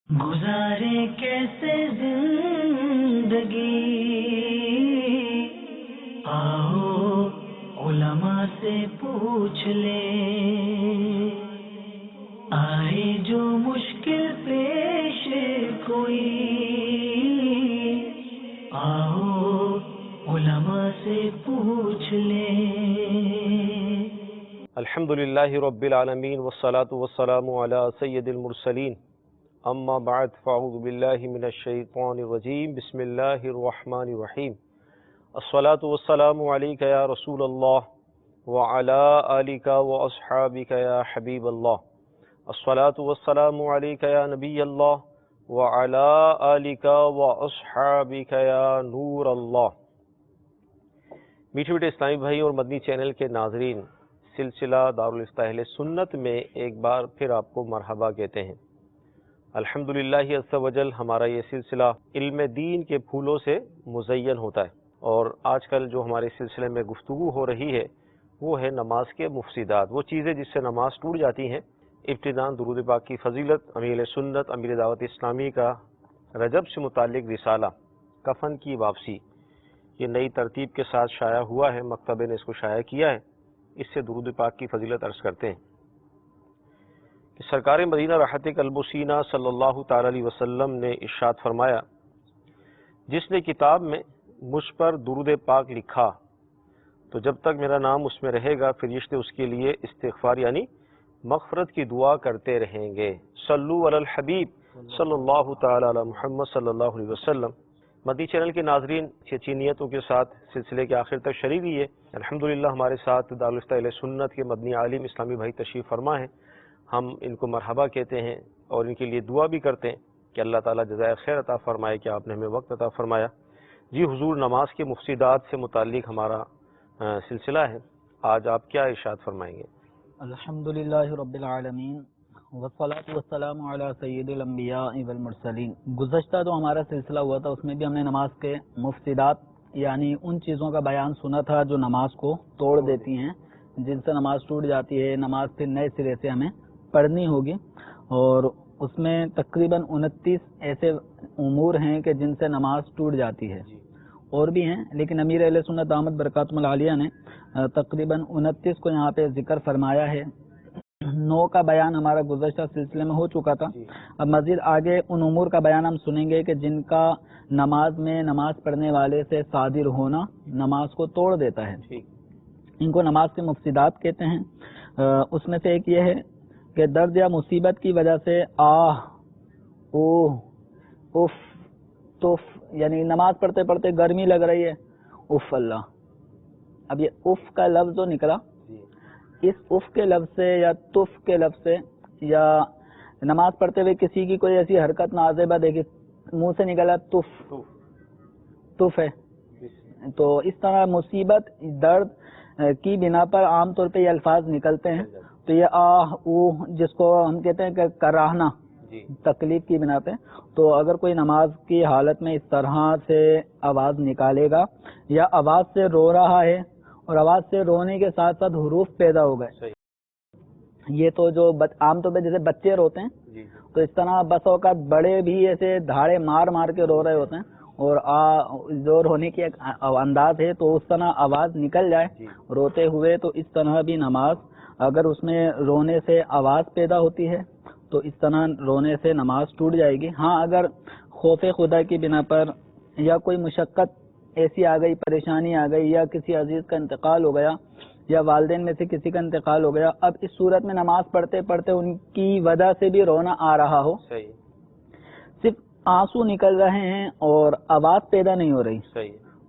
گزارے کیسے زندگی، آؤ علماء سے پوچھ لیں، آئے جو مشکل پیش کوئی، آؤ علماء سے پوچھ لیں۔ الحمدللہ رب العالمین والصلاة والسلام علی سید المرسلین، اما بعد فاعوذ باللہ من الشیطان الرجیم، بسم اللہ الرحمن الرحیم۔ الصلاة والسلام علیک یا رسول اللہ وعلی آلک واصحابک یا حبیب اللہ۔ الصلاة والسلام علیک یا نبی اللہ وعلی آلک واصحابک یا نور اللہ۔ میٹھے میٹھے اسلامی بھائی اور مدنی چینل کے ناظرین، سلسلہ دارالفتہ اہل سنت میں ایک بار پھر آپ کو مرحبا کہتے ہیں۔ الحمدللہ عز و جل ہمارا یہ سلسلہ علم دین کے پھولوں سے مزین ہوتا ہے، اور آج کل جو ہمارے سلسلے میں گفتگو ہو رہی ہے وہ ہے نماز کے مفسدات، وہ چیزیں جس سے نماز ٹوٹ جاتی ہیں۔ ابتداءً درود پاک کی فضیلت، امیر سنت امیر دعوت اسلامی کا رجب سے متعلق رسالہ کفن کی واپسی، یہ نئی ترتیب کے ساتھ شائع ہوا ہے، مکتبے نے اس کو شائع کیا ہے، اس سے درود پاک کی فضیلت عرض کرتے ہیں کہ سرکار مدینہ راحت قلب و سینہ صلی اللہ تعالی علیہ وسلم نے ارشاد فرمایا، جس نے کتاب میں مجھ پر درود پاک لکھا تو جب تک میرا نام اس میں رہے گا فرشتے اس کے لیے استغفار یعنی مغفرت کی دعا کرتے رہیں گے۔ صلو علی الحبیب صلی اللہ تعالی علی محمد صلی اللہ علیہ وسلم۔ مدنی چینل کے ناظرین اچھی نیتوں کے ساتھ سلسلے کے آخر تک شریک رہیے۔ الحمدللہ ہمارے ساتھ دارالفتہ اہل سنت کے مدنی عالم اسلامی بھائی تشریف فرما ہیں، ہم ان کو مرحبا کہتے ہیں اور ان کے لیے دعا بھی کرتے ہیں کہ اللہ تعالیٰ جزائے خیر عطا فرمائے کہ آپ نے ہمیں وقت عطا فرمایا۔ جی حضور، نماز کے مفسدات سے متعلق ہمارا سلسلہ ہے، آج آپ کیا ارشاد فرمائیں گے؟ الحمدللہ رب العالمین والصلاة والسلام علی سید الانبیاء والمرسلین۔ گزشتہ جو ہمارا سلسلہ ہوا تھا اس میں بھی ہم نے نماز کے مفسدات یعنی ان چیزوں کا بیان سنا تھا جو نماز کو توڑ دیتی ہیں، جن سے نماز ٹوٹ جاتی ہے، نماز پھر نئے سرے سے ہمیں پڑھنی ہوگی، اور اس میں تقریباً 29 ایسے امور ہیں کہ جن سے نماز ٹوٹ جاتی ہے، اور بھی ہیں لیکن امیر اہل سنت دامت برکاتہم العالیہ نے تقریباً 29 کو یہاں پہ ذکر فرمایا ہے۔ 9 کا بیان ہمارا گزشتہ سلسلے میں ہو چکا تھا، اب مزید آگے ان امور کا بیان ہم سنیں گے کہ جن کا نماز میں نماز پڑھنے والے سے صادر ہونا نماز کو توڑ دیتا ہے، ان کو نماز کے مفسدات کہتے ہیں۔ اس میں سے ایک یہ ہے کہ درد یا مصیبت کی وجہ سے آہ، اوہ، اف، تف، یعنی نماز پڑھتے پڑھتے گرمی لگ رہی ہے، اف اللہ۔ اب یہ اف کا لفظ جو نکلا، اس اف کے لفظ سے یا تف کے لفظ سے، یا نماز پڑھتے ہوئے کسی کی کوئی ایسی حرکت نازیبہ دیکھی منہ سے نکلا تف ہے، تو اس طرح مصیبت درد کی بنا پر عام طور پہ یہ الفاظ نکلتے ہیں، تو یہ آہ اوہ جس کو ہم کہتے ہیں کہ کراہنا تکلیف کی بنا پہ، تو اگر کوئی نماز کی حالت میں اس طرح سے آواز نکالے گا یا آواز سے رو رہا ہے اور آواز سے رونے کے ساتھ ساتھ حروف پیدا ہو گئے، یہ تو جو عام طور پہ جیسے بچے روتے ہیں تو اس طرح بس اوقات بڑے بھی ایسے دھاڑے مار مار کے رو رہے ہوتے ہیں، اور جو رونے کی ایک انداز ہے تو اس طرح آواز نکل جائے روتے ہوئے، تو اس طرح بھی نماز اگر اس میں رونے سے آواز پیدا ہوتی ہے تو اس طرح رونے سے نماز ٹوٹ جائے گی۔ ہاں اگر خوف خدا کی بنا پر یا کوئی مشقت ایسی آ گئی، پریشانی آ گئی، یا کسی عزیز کا انتقال ہو گیا یا والدین میں سے کسی کا انتقال ہو گیا، اب اس صورت میں نماز پڑھتے پڑھتے ان کی وجہ سے بھی رونا آ رہا ہو، صرف آنسو نکل رہے ہیں اور آواز پیدا نہیں ہو رہی،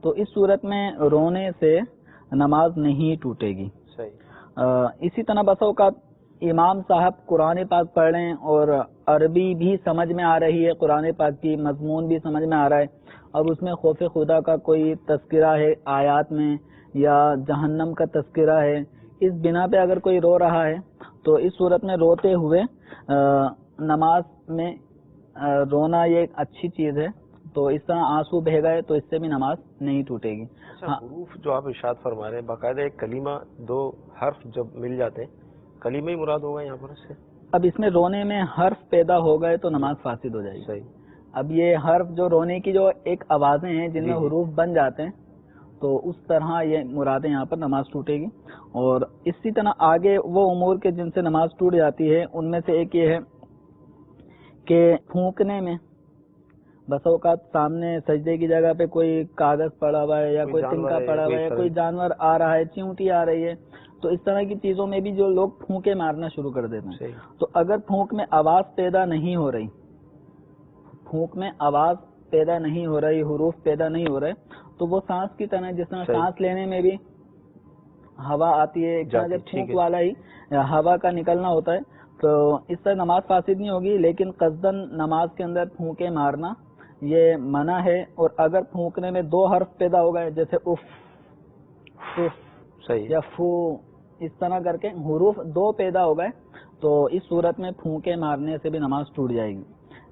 تو اس صورت میں رونے سے نماز نہیں ٹوٹے گی۔ اسی طرح بس اوقات امام صاحب قرآن پاک پڑھ رہے ہیں اور عربی بھی سمجھ میں آ رہی ہے، قرآن پاک کی مضمون بھی سمجھ میں آ رہا ہے، اب اس میں خوف خدا کا کوئی تذکرہ ہے آیات میں یا جہنم کا تذکرہ ہے، اس بنا پہ اگر کوئی رو رہا ہے تو اس صورت میں روتے ہوئے نماز میں رونا یہ ایک اچھی چیز ہے، تو اس طرح آنسو بہہ گئے تو اس سے بھی نماز نہیں ٹوٹے گی۔ حروف جو آپ ارشاد فرما رہے ہیں، باقاعدہ ایک کلمہ دو حرف جب مل جاتے ہیں، کلمہ ہی مراد ہوگا یہاں پر اس سے؟ اب اس میں رونے میں حرف پیدا ہو گئے تو نماز فاسد ہو جائے گی. صحیح. اب یہ حرف جو رونے کی جو ایک آوازیں ہیں جن میں حروف بن جاتے ہیں تو اس طرح یہ مرادیں یہاں پر نماز ٹوٹے گی. اور اسی طرح آگے وہ امور کے جن سے نماز ٹوٹ جاتی ہے ان میں سے ایک یہ ہے کہ پھونکنے میں بس اوقات سامنے سجدے کی جگہ پہ کوئی کاغذ پڑا ہوا ہے یا کوئی تنکا پڑا ہوا ہے یا کوئی جانور آ رہا ہے، چیونٹی آ رہی ہے، تو اس طرح کی چیزوں میں بھی جو لوگ پھونکے مارنا شروع کر دیتے ہیں. تو اگر پھونک میں آواز پیدا نہیں ہو رہی، پھونک میں آواز پیدا نہیں ہو رہی، حروف پیدا نہیں ہو رہے، تو وہ سانس کی طرح جس طرح سانس لینے میں بھی ہوا آتی ہے، ایک طرح جب پھونک والا ہی ہوا کا نکلنا ہوتا ہے، تو اس طرح نماز فاسد نہیں ہوگی. لیکن قصدن نماز کے اندر پھونکے مارنا یہ منع ہے. اور اگر پھونکنے میں دو حرف پیدا ہو گئے جیسے اف یا فو، اس طرح کر کے حروف دو پیدا ہو گئے تو اس صورت میں پھونکے مارنے سے بھی نماز ٹوٹ جائے گی.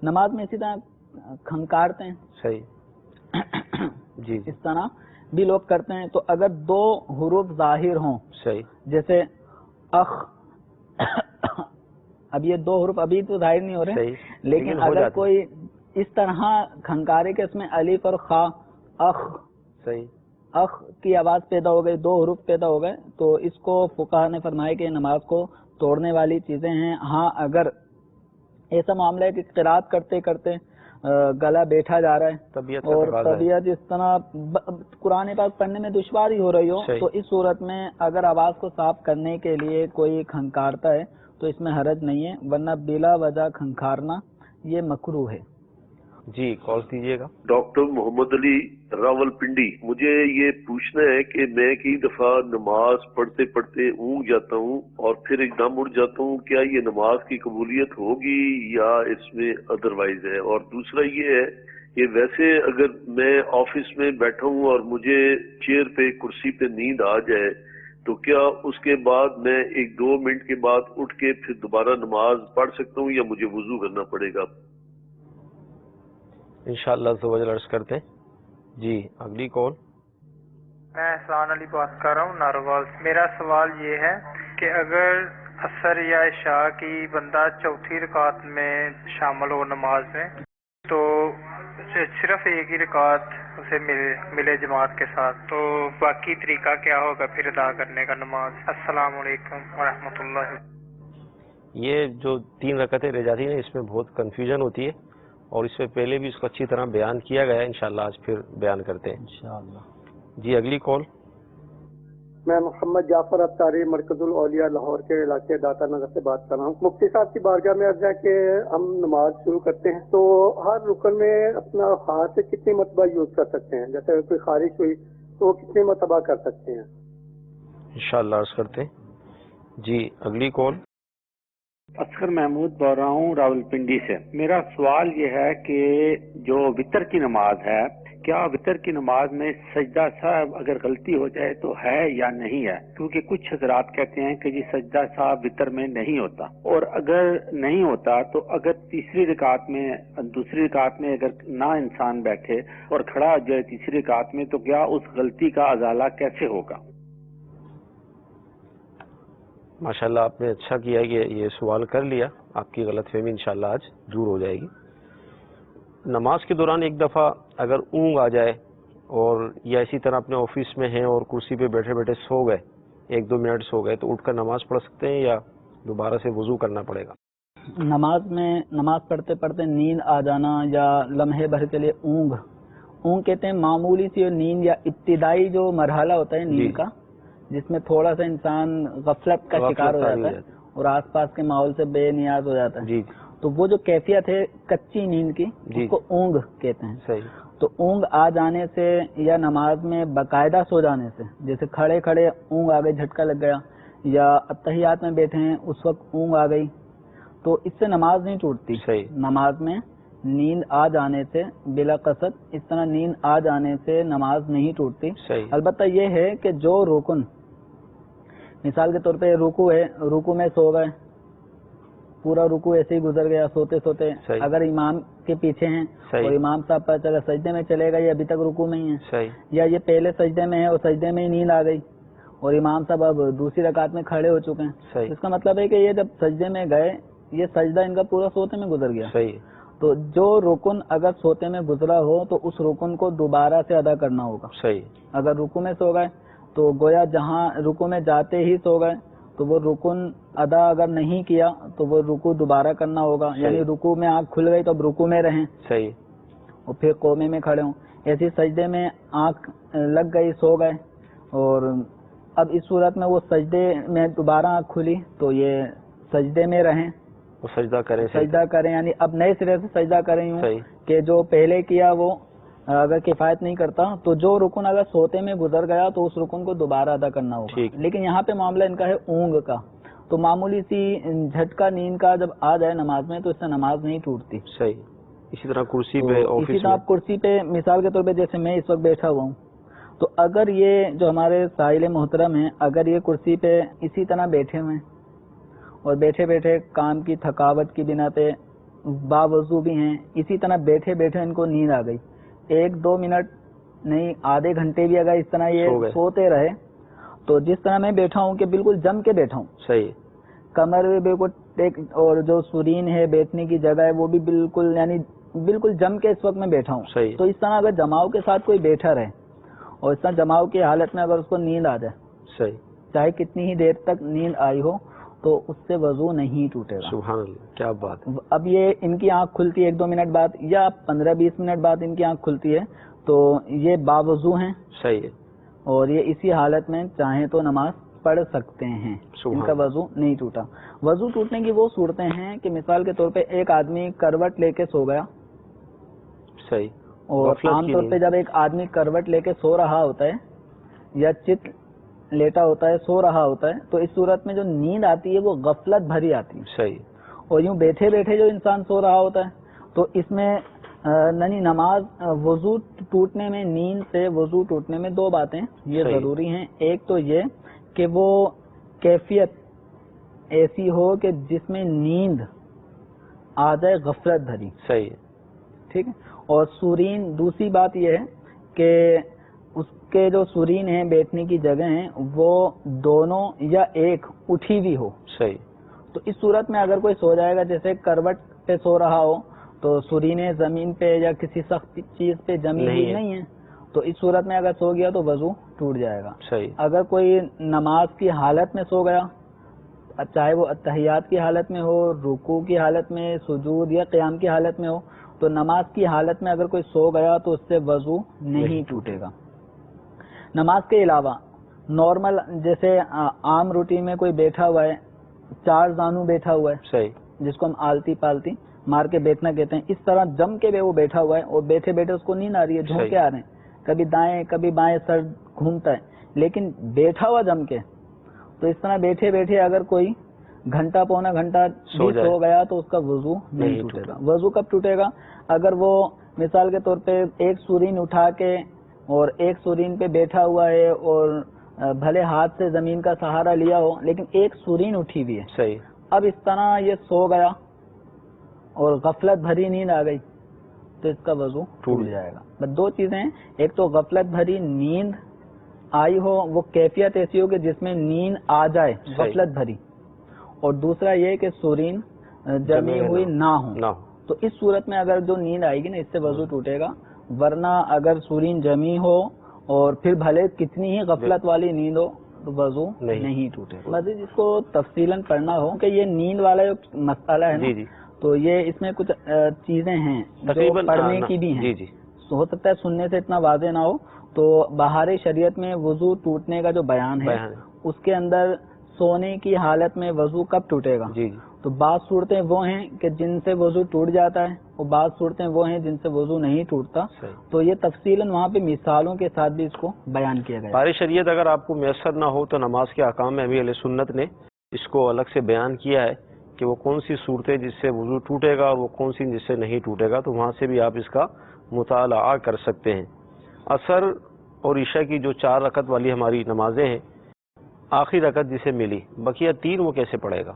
نماز میں اسی طرح کھنکارتے ہیں، صحیح جی، اس طرح بھی لوگ کرتے ہیں. تو اگر دو حروف ظاہر ہوں، صحیح، جیسے اخ، اب یہ دو حروف ابھی تو ظاہر نہیں ہو رہے، لیکن اگر کوئی اس طرح کھنکارے کہ اس میں الف اور خا، اخ، صحیح، اخ کی آواز پیدا ہو گئی، دو حروف پیدا ہو گئے، تو اس کو فقہا نے فرمایا کہ نماز کو توڑنے والی چیزیں ہیں. ہاں اگر ایسا معاملہ ہے کہ قرات کرتے کرتے گلا بیٹھا جا رہا ہے اور طبیعت اس طرح قرآن پاک پڑھنے میں دشواری ہو رہی ہو، تو اس صورت میں اگر آواز کو صاف کرنے کے لیے کوئی کھنکارتا ہے تو اس میں حرج نہیں ہے، ورنہ بلا وجہ کھنکارنا یہ مکروہ ہے. جی کال کیجیے گا. ڈاکٹر محمد علی راول پنڈی، مجھے یہ پوچھنا ہے کہ میں کئی دفعہ نماز پڑھتے پڑھتے اونگ جاتا ہوں اور پھر ایک دم اٹھ جاتا ہوں، کیا یہ نماز کی قبولیت ہوگی یا اس میں ادروائز ہے؟ اور دوسرا یہ ہے کہ ویسے اگر میں آفس میں بیٹھا ہوں اور مجھے چیئر پہ کرسی پہ نیند آ جائے تو کیا اس کے بعد میں ایک دو منٹ کے بعد اٹھ کے پھر دوبارہ نماز پڑھ سکتا ہوں یا مجھے وضو کرنا پڑے گا؟ انشاءاللہ زوجل عرض کرتے ہیں. جی اگلی کال. میں احسان علی بات کر رہا ہوں ناروال. میرا سوال یہ ہے کہ اگر عصر یا عشاء کی بندہ چوتھی رکعت میں شامل ہو نماز میں تو صرف ایک ہی رکعت اسے ملے جماعت کے ساتھ، تو باقی طریقہ کیا ہوگا پھر ادا کرنے کا نماز؟ السلام علیکم ورحمۃ اللہ. یہ جو 3 رکعتیں رہ جاتی ہیں اس میں بہت کنفیوژن ہوتی ہے اور اس سے پہلے بھی اس کو اچھی طرح بیان کیا گیا ہے، انشاءاللہ آج پھر بیان کرتے ہیں انشاءاللہ. جی اگلی کال. میں محمد جعفر افطاری مرکز الاولیاء لاہور کے علاقے داتا نگر سے بات کر رہا ہوں. مفتی صاحب کی بارگاہ میں عرض ہے کہ ہم نماز شروع کرتے ہیں تو ہر رکن میں اپنا ہاتھ سے کتنی مرتبہ یوز کر سکتے ہیں؟ جیسے کوئی خارش ہوئی تو کتنی مرتبہ کر سکتے ہیں؟ انشاءاللہ عرض کرتے ہیں. جی اگلی کال. اصغر محمود بول رہا ہوں راولپنڈی سے. میرا سوال یہ ہے کہ جو وطر کی نماز ہے، کیا وطر کی نماز میں سجدہ صاحب اگر غلطی ہو جائے تو ہے یا نہیں ہے؟ کیونکہ کچھ حضرات کہتے ہیں کہ یہ سجدہ صاحب وطر میں نہیں ہوتا، اور اگر نہیں ہوتا تو اگر تیسری رکعت میں دوسری رکعت میں اگر نہ انسان بیٹھے اور کھڑا ہو جائے تیسری رکعت میں تو کیا اس غلطی کا ازالہ کیسے ہوگا؟ ماشاءاللہ آپ نے اچھا کیا کہ یہ سوال کر لیا، آپ کی غلط فہمی انشاءاللہ آج دور ہو جائے گی. نماز کے دوران ایک دفعہ اگر اونگ آ جائے اور یا اسی طرح اپنے آفس میں ہیں اور کرسی پہ بیٹھے بیٹھے سو گئے، 1-2 منٹ سو گئے، تو اٹھ کر نماز پڑھ سکتے ہیں یا دوبارہ سے وضو کرنا پڑے گا؟ نماز میں نماز پڑھتے پڑھتے نیند آ جانا یا لمحے بھر کے لیے اونگ کہتے ہیں معمولی سی نیند یا ابتدائی جو مرحلہ ہوتا ہے نیند کا، جس میں تھوڑا سا انسان غفلت کا شکار ہو جاتا ہے اور آس پاس کے ماحول سے بے نیاز ہو جاتا ہے، تو وہ جو کیفیت ہے کچی نیند کی اس کو اونگ کہتے ہیں. صحیح. تو اونگ آ جانے سے یا نماز میں باقاعدہ سو جانے سے، جیسے کھڑے کھڑے اونگ آ گئی، جھٹکا لگ گیا، یا اتحیات میں بیٹھے ہیں اس وقت اونگ آ گئی، تو اس سے نماز نہیں ٹوٹتی. صحیح. نماز میں نیند آ جانے سے بلا قصد اس طرح نیند آ جانے سے نماز نہیں ٹوٹتی. صحیح. البتہ یہ ہے کہ جو رکن، مثال کے طور پہ رکوع ہے، رکوع میں سو گئے، پورا رکوع ایسے ہی گزر گیا سوتے سوتے، اگر امام کے پیچھے ہیں اور امام صاحب پتہ چلا سجدے میں چلے گئے، یہ ابھی تک رکوع میں ہی ہے، یا یہ پہلے سجدے میں ہے اور سجدے میں ہی نیند آ گئی اور امام صاحب اب دوسری رکعت میں کھڑے ہو چکے ہیں، اس کا مطلب ہے کہ یہ جب سجدے میں گئے یہ سجدہ ان کا پورا سوتے میں گزر گیا. صحیح. تو جو رکن اگر سوتے میں گزرا ہو تو اس رکن کو دوبارہ سے ادا کرنا ہوگا. صحیح. اگر رکو میں سو گئے تو گویا جہاں رکو میں جاتے ہی سو گئے تو وہ رکن ادا اگر نہیں کیا تو وہ رکو دوبارہ کرنا ہوگا. یعنی رکو میں آنکھ کھل گئی تو اب رکو میں رہیں. صحیح. اور پھر قومے میں کھڑے ہوں. ایسی سجدے میں آنکھ لگ گئی سو گئے اور اب اس صورت میں وہ سجدے میں دوبارہ آنکھ کھلی تو یہ سجدے میں رہیں. وہ سجدہ کریں. سجدہ کریں یعنی اب نئے سرے سے سجدہ کریں یوں صحیح. کہ جو پہلے کیا وہ اگر کفایت نہیں کرتا تو جو رکن اگر سوتے میں گزر گیا تو اس رکن کو دوبارہ ادا کرنا ہوگا. لیکن یہاں پہ معاملہ ان کا ہے اونگ کا. تو معمولی سی جھٹکا نیند کا جب آ جائے نماز میں تو اس سے نماز نہیں ٹوٹتی. صحیح. اسی طرح کرسی پہ اسی طرح آپ کرسی پہ مثال کے طور پہ جیسے میں اس وقت بیٹھا ہوا ہوں تو اگر یہ جو ہمارے سائل محترم ہیں اگر یہ کرسی پہ اسی طرح بیٹھے ہوئے اور بیٹھے بیٹھے کام کی تھکاوٹ کی بنا پہ باوضو بھی ہیں اسی طرح بیٹھے بیٹھے ان کو نیند آ گئی 1-2 منٹ نہیں آدھے گھنٹے بھی اگر اس طرح یہ سوتے رہے تو جس طرح میں بیٹھا ہوں کہ بالکل جم کے بیٹھا ہوں. صحیح. کمر بھی بالکل اور جو سرین ہے بیٹھنے کی جگہ ہے وہ بھی بالکل یعنی بالکل جم کے اس وقت میں بیٹھا ہوں. صحیح. تو اس طرح اگر جماؤ کے ساتھ کوئی بیٹھا رہے اور اس طرح جماؤ کی حالت میں اگر اس کو نیند آ جائے صحیح چاہے کتنی ہی دیر تک نیند آئی ہو تو اس سے وضو نہیں ٹوٹے گا. سبحان اللہ کیا بات. اب یہ ان کی آنکھ کھلتی ہے 1-2 منٹ بعد یا 15-20 منٹ بعد ان کی آنکھ کھلتی ہے تو یہ باوضو ہیں. صحیح. اور یہ اسی حالت میں چاہیں تو نماز پڑھ سکتے ہیں. ان کا وضو نہیں ٹوٹا. وضو ٹوٹنے کی وہ صورتیں ہیں کہ مثال کے طور پہ ایک آدمی کروٹ لے کے سو گیا. صحیح. اور عام طور پہ جب ایک آدمی کروٹ لے کے سو رہا ہوتا ہے یا چت لیٹا ہوتا ہے سو رہا ہوتا ہے تو اس صورت میں جو نیند آتی ہے وہ غفلت بھری آتی ہے. صحیح. اور یوں بیٹھے بیٹھے جو انسان سو رہا ہوتا ہے تو اس میں نماز وضو ٹوٹنے میں نیند سے وضو ٹوٹنے میں 2 باتیں یہ ضروری ہیں. ایک تو یہ کہ وہ کیفیت ایسی ہو کہ جس میں نیند آ جائے غفلت بھری. صحیح. ٹھیک ہے. اور سورین دوسری بات یہ ہے کہ اس کے جو سورین ہیں بیٹھنے کی جگہ ہیں وہ دونوں یا ایک اٹھی ہوئی ہو. صحیح. تو اس صورت میں اگر کوئی سو جائے گا جیسے کروٹ پہ سو رہا ہو تو سورینیں زمین پہ یا کسی سخت چیز پہ جمی ہوئی نہیں ہے تو اس صورت میں اگر سو گیا تو وضو ٹوٹ جائے گا. صحیح. اگر کوئی نماز کی حالت میں سو گیا چاہے وہ اتحیات کی حالت میں ہو رکوع کی حالت میں سجود یا قیام کی حالت میں ہو تو نماز کی حالت میں اگر کوئی سو گیا تو اس سے وضو نہیں ٹوٹے گا. نماز کے علاوہ نارمل جیسے عام روٹین میں کوئی بیٹھا ہوا ہے 4 زانو بیٹھا ہوا ہے صحیح جس کو ہم آلتی پالتی مار کے بیٹھنا کہتے ہیں اس طرح جم کے وہ بیٹھا ہوا ہے اور بیٹھے بیٹھے اس کو نیند آ رہی ہے جھونکے آ رہے ہیں کبھی دائیں کبھی بائیں سر گھومتا ہے لیکن بیٹھا ہوا جم کے تو اس طرح بیٹھے بیٹھے اگر کوئی گھنٹہ پونا گھنٹہ سو گیا تو اس کا وضو نہیں ٹوٹے گا. وضو کب ٹوٹے گا اگر وہ مثال کے طور پہ ایک سورین اٹھا کے اور ایک سورین پہ بیٹھا ہوا ہے اور بھلے ہاتھ سے زمین کا سہارا لیا ہو لیکن ایک سورین اٹھی ہوئی ہے. صحیح. اب اس طرح یہ سو گیا اور غفلت بھری نیند آ گئی تو اس کا وضو ٹوٹ جائے گا. بس 2 چیزیں ہیں ایک تو غفلت بھری نیند آئی ہو وہ کیفیت ایسی ہو کہ جس میں نیند آ جائے غفلت بھری اور دوسرا یہ کہ سورین جمی ہوئی نہ ہو تو اس صورت میں اگر جو نیند آئے گی نا اس سے وضو ٹوٹے گا. ورنہ اگر سورین جمی ہو اور پھر بھلے کتنی ہی غفلت والی نیند ہو تو وضو نہیں ٹوٹے. مزید اس کو تفصیلاً پڑھنا ہو کہ یہ نیند والا جو مسئلہ ہے نا تو یہ اس میں کچھ چیزیں ہیں جو پڑھنے کی بھی ہیں. ہو سکتا ہے سننے سے اتنا واضح نہ ہو تو بہار شریعت میں وضو ٹوٹنے کا جو بیان ہے اس کے اندر سونے کی حالت میں وضو کب ٹوٹے گا تو بعض صورتیں وہ ہیں کہ جن سے وضو ٹوٹ جاتا ہے اور بعض صورتیں وہ ہیں جن سے وضو نہیں ٹوٹتا. تو یہ تفصیلاً وہاں پہ مثالوں کے ساتھ بھی اس کو بیان کیا گیا. بہار شریعت اگر آپ کو میسر نہ ہو تو نماز کے احکام میں ابھی اہل سنت نے اس کو الگ سے بیان کیا ہے کہ وہ کون سی صورتیں جس سے وضو ٹوٹے گا اور وہ کون سی جس سے نہیں ٹوٹے گا تو وہاں سے بھی آپ اس کا مطالعہ کر سکتے ہیں. عصر اور عشاء کی جو 4 رکعت والی ہماری نمازیں ہیں آخری رکعت جسے ملی بقیہ 3 وہ کیسے پڑھے گا؟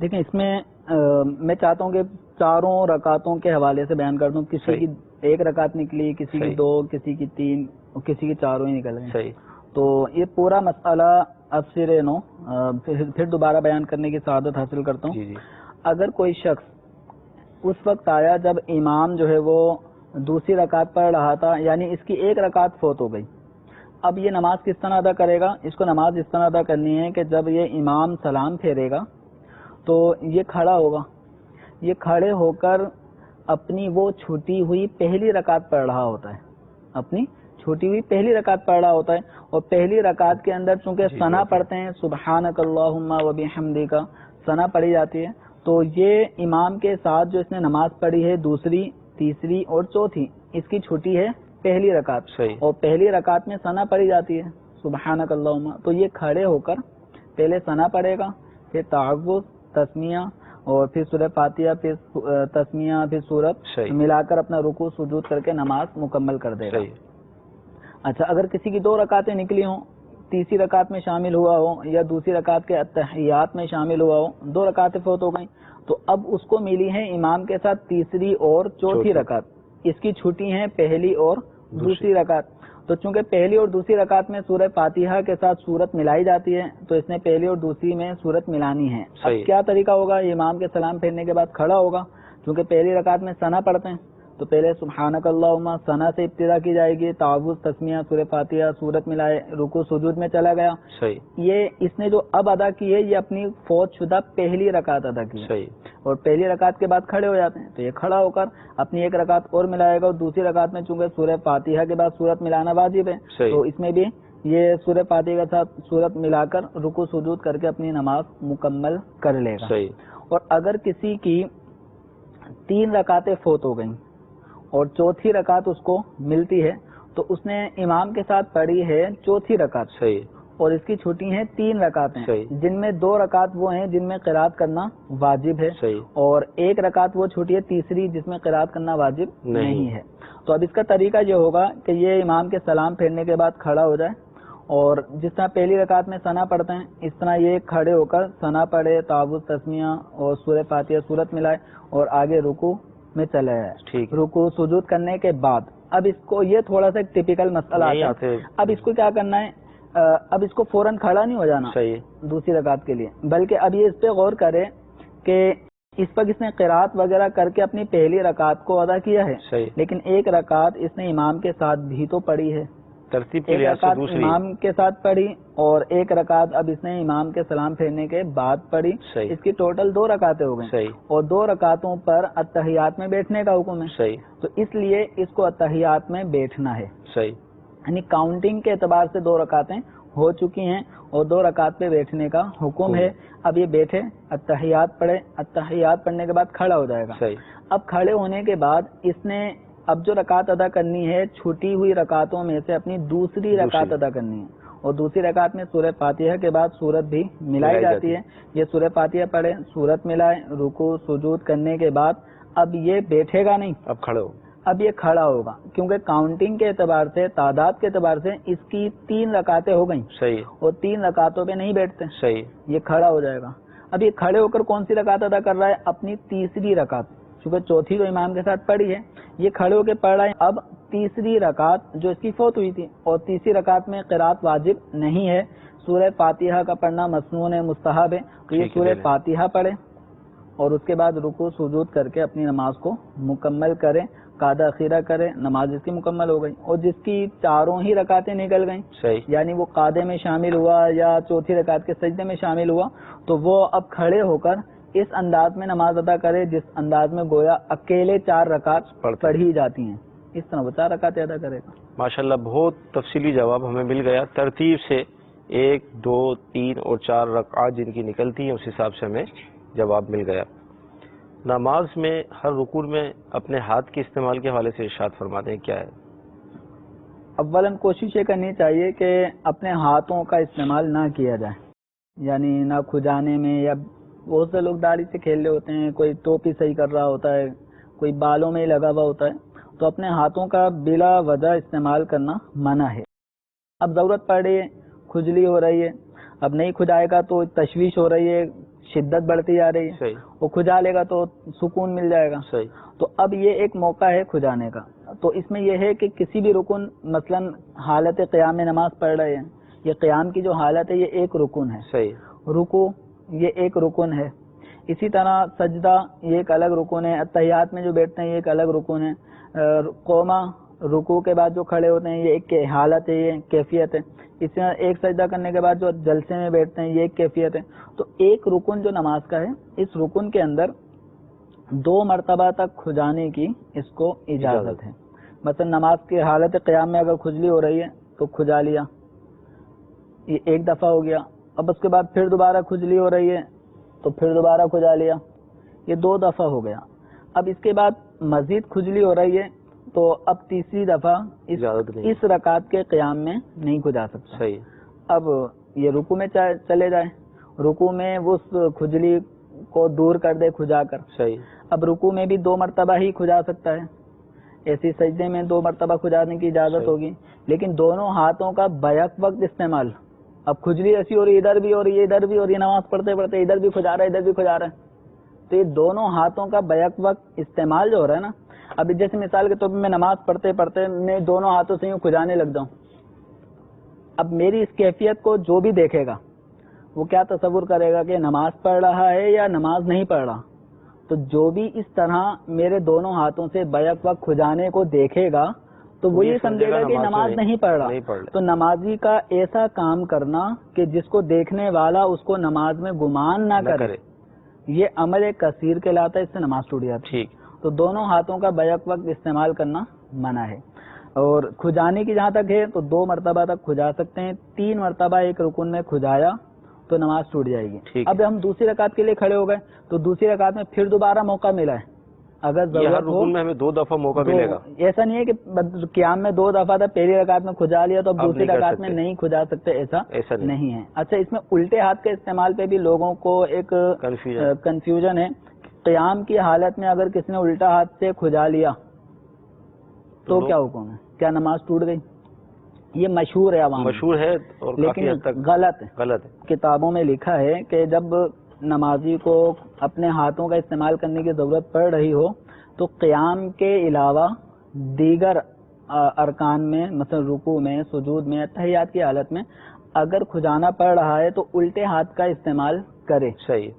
دیکھیں اس میں میں چاہتا ہوں کہ چاروں رکعتوں کے حوالے سے بیان کر دوں. کسی کی 1 رکعت نکلی کسی کی 2 کسی کی 3 اور کسی کی 4 ہی نکل گئے. تو یہ پورا مسئلہ اب سرے نو پھر دوبارہ بیان کرنے کی سعادت حاصل کرتا ہوں. جی اگر کوئی شخص اس وقت آیا جب امام جو ہے وہ دوسری رکعت پڑھ رہا تھا، یعنی اس کی ایک رکعت فوت ہو گئی، اب یہ نماز کس طرح ادا کرے گا؟ اس کو نماز اس طرح ادا کرنی ہے کہ جب یہ امام سلام پھیرے گا تو یہ کھڑا ہوگا، یہ کھڑے ہو کر اپنی وہ چھوٹی ہوئی پہلی رکعت پڑھ رہا ہوتا ہے، اپنی چھوٹی ہوئی پہلی رکعت پڑھ رہا ہوتا ہے. اور پہلی رکعت کے اندر چونکہ ثنا پڑھتے ہیں، سبحانک اللہم و بحمدک، ثنا پڑھی جاتی ہے، تو یہ امام کے ساتھ جو اس نے نماز پڑھی ہے دوسری، تیسری اور چوتھی، اس کی چھٹی ہے پہلی رکعت، اور پہلی رکعت میں ثنا پڑھی جاتی ہے سبحانک اللہم. تو یہ کھڑے ہو کر پہلے ثنا پڑھے گا، پھر تعوذ، تسمیہ، اور پھر سورہ فاتحہ، پھر تسمیہ، پھر سورت ملا کر اپنا رکوع سجود کر کے نماز مکمل کر دے گا. اچھا، اگر کسی کی 2 رکعتیں نکلی ہوں، تیسری رکعت میں شامل ہوا ہو یا دوسری رکعت کے اتحیات میں شامل ہوا ہو، 2 رکعتیں فوت ہو گئیں، تو اب اس کو ملی ہے امام کے ساتھ تیسری اور چوتھی رکعت. اس کی چھٹی ہیں پہلی اور دوسری رکعت. تو چونکہ پہلی اور دوسری رکعت میں سورہ فاتحہ کے ساتھ سورت ملائی جاتی ہے، تو اس نے پہلی اور دوسری میں سورت ملانی ہے. اب کیا طریقہ ہوگا؟ امام کے سلام پھیرنے کے بعد کھڑا ہوگا، چونکہ پہلی رکعت میں ثنا پڑھتے ہیں تو پہلے سبحانک اللہم ثنا سے ابتدا کی جائے گی، تعوذ، تسمیہ، سورہ فاتحہ، سورت ملائے، رکوع سجود میں چلا گیا. یہ اس نے جو اب ادا کی ہے یہ اپنی فوت شدہ پہلی رکعت ادا کی ہے، اور پہلی رکعت کے بعد کھڑے ہو جاتے ہیں. تو یہ کھڑا ہو کر اپنی ایک رکعت اور ملائے گا، اور دوسری رکعت میں چونکہ سورہ فاتحہ کے بعد سورت ملانا واجب ہے، تو اس میں بھی یہ سورہ فاتحہ کے ساتھ سورت ملا کر رکوع سجود کر کے اپنی نماز مکمل کر لے گا. اور اگر کسی کی 3 رکعتیں فوت ہو گئیں اور چوتھی رکعت اس کو ملتی ہے، تو اس نے امام کے ساتھ پڑھی ہے چوتھی رکعت، اور اس کی چھٹی ہیں 3 رکعتیں، جن میں 2 رکعت وہ ہیں جن میں قرات کرنا واجب ہے، اور 1 رکعت وہ چھٹی ہے تیسری جس میں قرات کرنا واجب نہیں ہے. تو اب اس کا طریقہ یہ ہوگا کہ یہ امام کے سلام پھیرنے کے بعد کھڑا ہو جائے، اور جس طرح پہلی رکعت میں ثنا پڑھتے ہیں اس طرح یہ کھڑے ہو کر ثنا پڑھے، تعوذ، تسمیہ اور سورہ فاتحہ سورت ملائے، اور آگے رکوع میں چلے جائے. رکوع سجود کرنے کے بعد اب اس کو یہ تھوڑا سا ایک ٹپیکل مسئلہ آتا ہے. اب اس کو کیا کرنا ہے؟ اب اس کو فوراً کھڑا نہیں ہو جانا دوسری رکعت کے لیے، بلکہ اب یہ اس پہ غور کرے کہ اس وقت اس نے قرات وغیرہ کر کے اپنی پہلی رکعت کو ادا کیا ہے، لیکن 1 رکعت اس نے امام کے ساتھ بھی تو پڑھی ہے، ترتیب کے لحاظ سے دوسری امام کے ساتھ پڑھی، اور 1 رکعت اب اس نے امام کے سلام پھیرنے کے بعد پڑھی. اس کی ٹوٹل 2 رکعتیں ہو گئیں، اور 2 رکعتوں پر اتحیات میں بیٹھنے کا حکم ہے. تو اس لیے اس کو اتحیات میں بیٹھنا ہے، یعنی کاؤنٹنگ کے اعتبار سے 2 رکعتیں ہو چکی ہیں اور 2 رکعت پہ بیٹھنے کا حکم ہے. اب یہ بیٹھے، اتحیات پڑھے، اتحیات پڑھنے کے بعد کھڑا ہو جائے گا. اب کھڑے ہونے کے بعد اس نے اب جو رکعت ادا کرنی ہے چھوٹی ہوئی رکعتوں میں سے اپنی دوسری رکعت ادا کرنی ہے، اور دوسری رکعت میں سورہ فاتحہ کے بعد سورت بھی ملائی جاتی ہے. یہ سورہ فاتحہ پڑھے، سورت ملائے، رکوع سجود کرنے کے بعد اب یہ بیٹھے گا نہیں، اب کھڑے ہو، اب یہ کھڑا ہوگا، کیونکہ کاؤنٹنگ کے اعتبار سے، تعداد کے اعتبار سے اس کی 3 رکعتیں ہو گئیں، اور 3 رکعتوں پہ نہیں بیٹھتے، یہ کھڑا ہو جائے گا. اب یہ کھڑے ہو کر کون سی رکعت ادا کر رہا ہے؟ اپنی تیسری رکعت، چونکہ چوتھی تو امام کے ساتھ پڑھی ہے، یہ کھڑے ہو کے پڑھ رہا ہے اب تیسری رکعت جو اس کی فوت ہوئی تھی، اور تیسری رکعت میں قرات واجب نہیں ہے، سورہ فاتحہ کا پڑھنا مسنون ہے، مستحب ہے. تو یہ سورہ فاتحہ پڑھے اور اس کے بعد رکوع سجود کر کے اپنی نماز کو مکمل کرے، قاعدہ اخیرہ کرے، نماز اس کی مکمل ہو گئی. اور جس کی 4 ہی رکعتیں نکل گئیں، یعنی وہ قاعدے میں شامل ہوا یا چوتھی رکعت کے سجدے میں شامل ہوا، تو وہ اب کھڑے ہو کر اس انداز میں نماز ادا کرے جس انداز میں گویا اکیلے 4 رکعت پڑھی جاتی ہیں، اس طرح وہ 4 رکعتیں ادا کرے گا. ماشاءاللہ بہت تفصیلی جواب ہمیں مل گیا، ترتیب سے 1، 2، 3 اور 4 رکعات جن کی نکلتی ہیں اس حساب سے ہمیں جواب مل گیا. نماز میں ہر رکوع میں اپنے ہاتھ کے استعمال کے حوالے سے ارشاد فرماتے ہیں، کیا ہے؟ اولاً کوشش یہ کرنی چاہیے کہ اپنے ہاتھوں کا استعمال نہ کیا جائے، یعنی نہ کھجانے میں، یا بہت سے لوگ داڑھی سے کھیل رہے ہوتے ہیں، کوئی ٹوپی صحیح کر رہا ہوتا ہے، کوئی بالوں میں لگا ہوا ہوتا ہے، تو اپنے ہاتھوں کا بلا وجہ استعمال کرنا منع ہے. اب ضرورت پڑ رہی ہے، کھجلی ہو رہی ہے، اب نہیں کھجائے گا تو تشویش ہو رہی ہے، شدت بڑھتی جا رہی ہے، وہ کھجا لے گا تو سکون مل جائے گا. تو اب یہ ایک موقع ہے کھجانے کا. تو اس میں یہ ہے کہ کسی بھی رکن، مثلا حالت قیام نماز پڑھ رہے ہیں یہ قیام کی جو حالت ہے یہ ایک رکن ہے. صحیح. رکوع یہ ایک رکن ہے. اسی طرح سجدہ یہ ایک الگ رکن ہے. اتحیات میں جو بیٹھتے ہیں یہ ایک الگ رکن ہے. قوما رکوع کے بعد جو کھڑے ہوتے ہیں یہ ایک حالت ہے, یہ کیفیت ہے. اس طرح ایک سجدہ کرنے کے بعد جو جلسے میں بیٹھتے ہیں یہ ایک کیفیت ہے. تو ایک رکن جو نماز کا ہے, اس رکن کے اندر 2 مرتبہ تک کھجانے کی اس کو اجازت ہے. مثلا نماز کی حالت قیام میں اگر کھجلی ہو رہی ہے تو کھجا لیا, یہ ایک دفعہ ہو گیا. اب اس کے بعد پھر دوبارہ کھجلی ہو رہی ہے تو پھر دوبارہ کھجا لیا, یہ 2 دفعہ ہو گیا. اب اس کے بعد مزید کھجلی ہو رہی ہے تو اب تیسری دفعہ اس رکعت کے قیام میں نہیں کھجا سکتا. صحیح. اب یہ رکوع میں چلے جائے, رکوع میں وہ کھجلی کو دور کر دے کھجا کر. صحیح. اب رکوع میں بھی 2 مرتبہ ہی کھجا سکتا ہے, ایسی سجدے میں 2 مرتبہ کھجانے کی اجازت ہوگی, لیکن دونوں ہاتھوں کا بیک وقت استعمال. اب کھجلی ایسی ہو رہی ہے, ادھر بھی ہو رہی ہے ادھر بھی ہو رہی ہے, نماز پڑھتے پڑھتے ادھر بھی کھجا رہا ہے ادھر بھی کھجا رہا ہے, تو یہ دونوں ہاتھوں کا بیک وقت استعمال جو ہو رہا ہے نا. اب جیسے مثال کے طور پر میں نماز پڑھتے پڑھتے میں دونوں ہاتھوں سے یوں کھجانے لگ جاؤں, اب میری اس کیفیت کو جو بھی دیکھے گا وہ کیا تصور کرے گا کہ نماز پڑھ رہا ہے یا نماز نہیں پڑھ رہا. تو جو بھی اس طرح میرے دونوں ہاتھوں سے بیک وقت کھجانے کو دیکھے گا تو وہ یہ سمجھے گا کہ نماز نہیں پڑھ رہا. تو نمازی کا ایسا کام کرنا کہ جس کو دیکھنے والا اس کو نماز میں گمان نہ کرے, یہ عمل کثیر کہلاتا ہے, اس سے نماز ٹوٹ جاتی ہے. تو دونوں ہاتھوں کا بیک وقت استعمال کرنا منع ہے. اور کھجانے کی جہاں تک ہے تو 2 مرتبہ تک کھجا سکتے ہیں. 3 مرتبہ ایک رکن میں کھجایا تو نماز ٹوٹ جائے گی. اب ہم دوسری رکعت کے لیے کھڑے ہو گئے تو دوسری رکعت میں پھر دوبارہ موقع ملا ہے, اگر ضرورت ہو میں ہمیں 2 دفعہ موقع ملے گا. ایسا نہیں ہے کہ قیام میں 2 دفعہ تھا, پہلی رکعت میں کھجا لیا تو اب دوسری رکعت میں نہیں کھجا سکتے, ایسا نہیں ہے. اچھا, اس میں الٹے ہاتھ کے استعمال پہ بھی لوگوں کو ایک کنفیوژن ہے. قیام کی حالت میں اگر کسی نے الٹا ہاتھ سے کھجا لیا تو کیا حکم ہے, کیا نماز ٹوٹ گئی؟ یہ مشہور ہے عوام, مشہور ہے اور لیکن غلط ہے. کتابوں میں لکھا ہے کہ جب نمازی کو اپنے ہاتھوں کا استعمال کرنے کی ضرورت پڑ رہی ہو تو قیام کے علاوہ دیگر ارکان میں مثلا رکوع میں, سجود میں, تحیات کی حالت میں اگر کھجانا پڑ رہا ہے تو الٹے ہاتھ کا استعمال کرے. صحیح.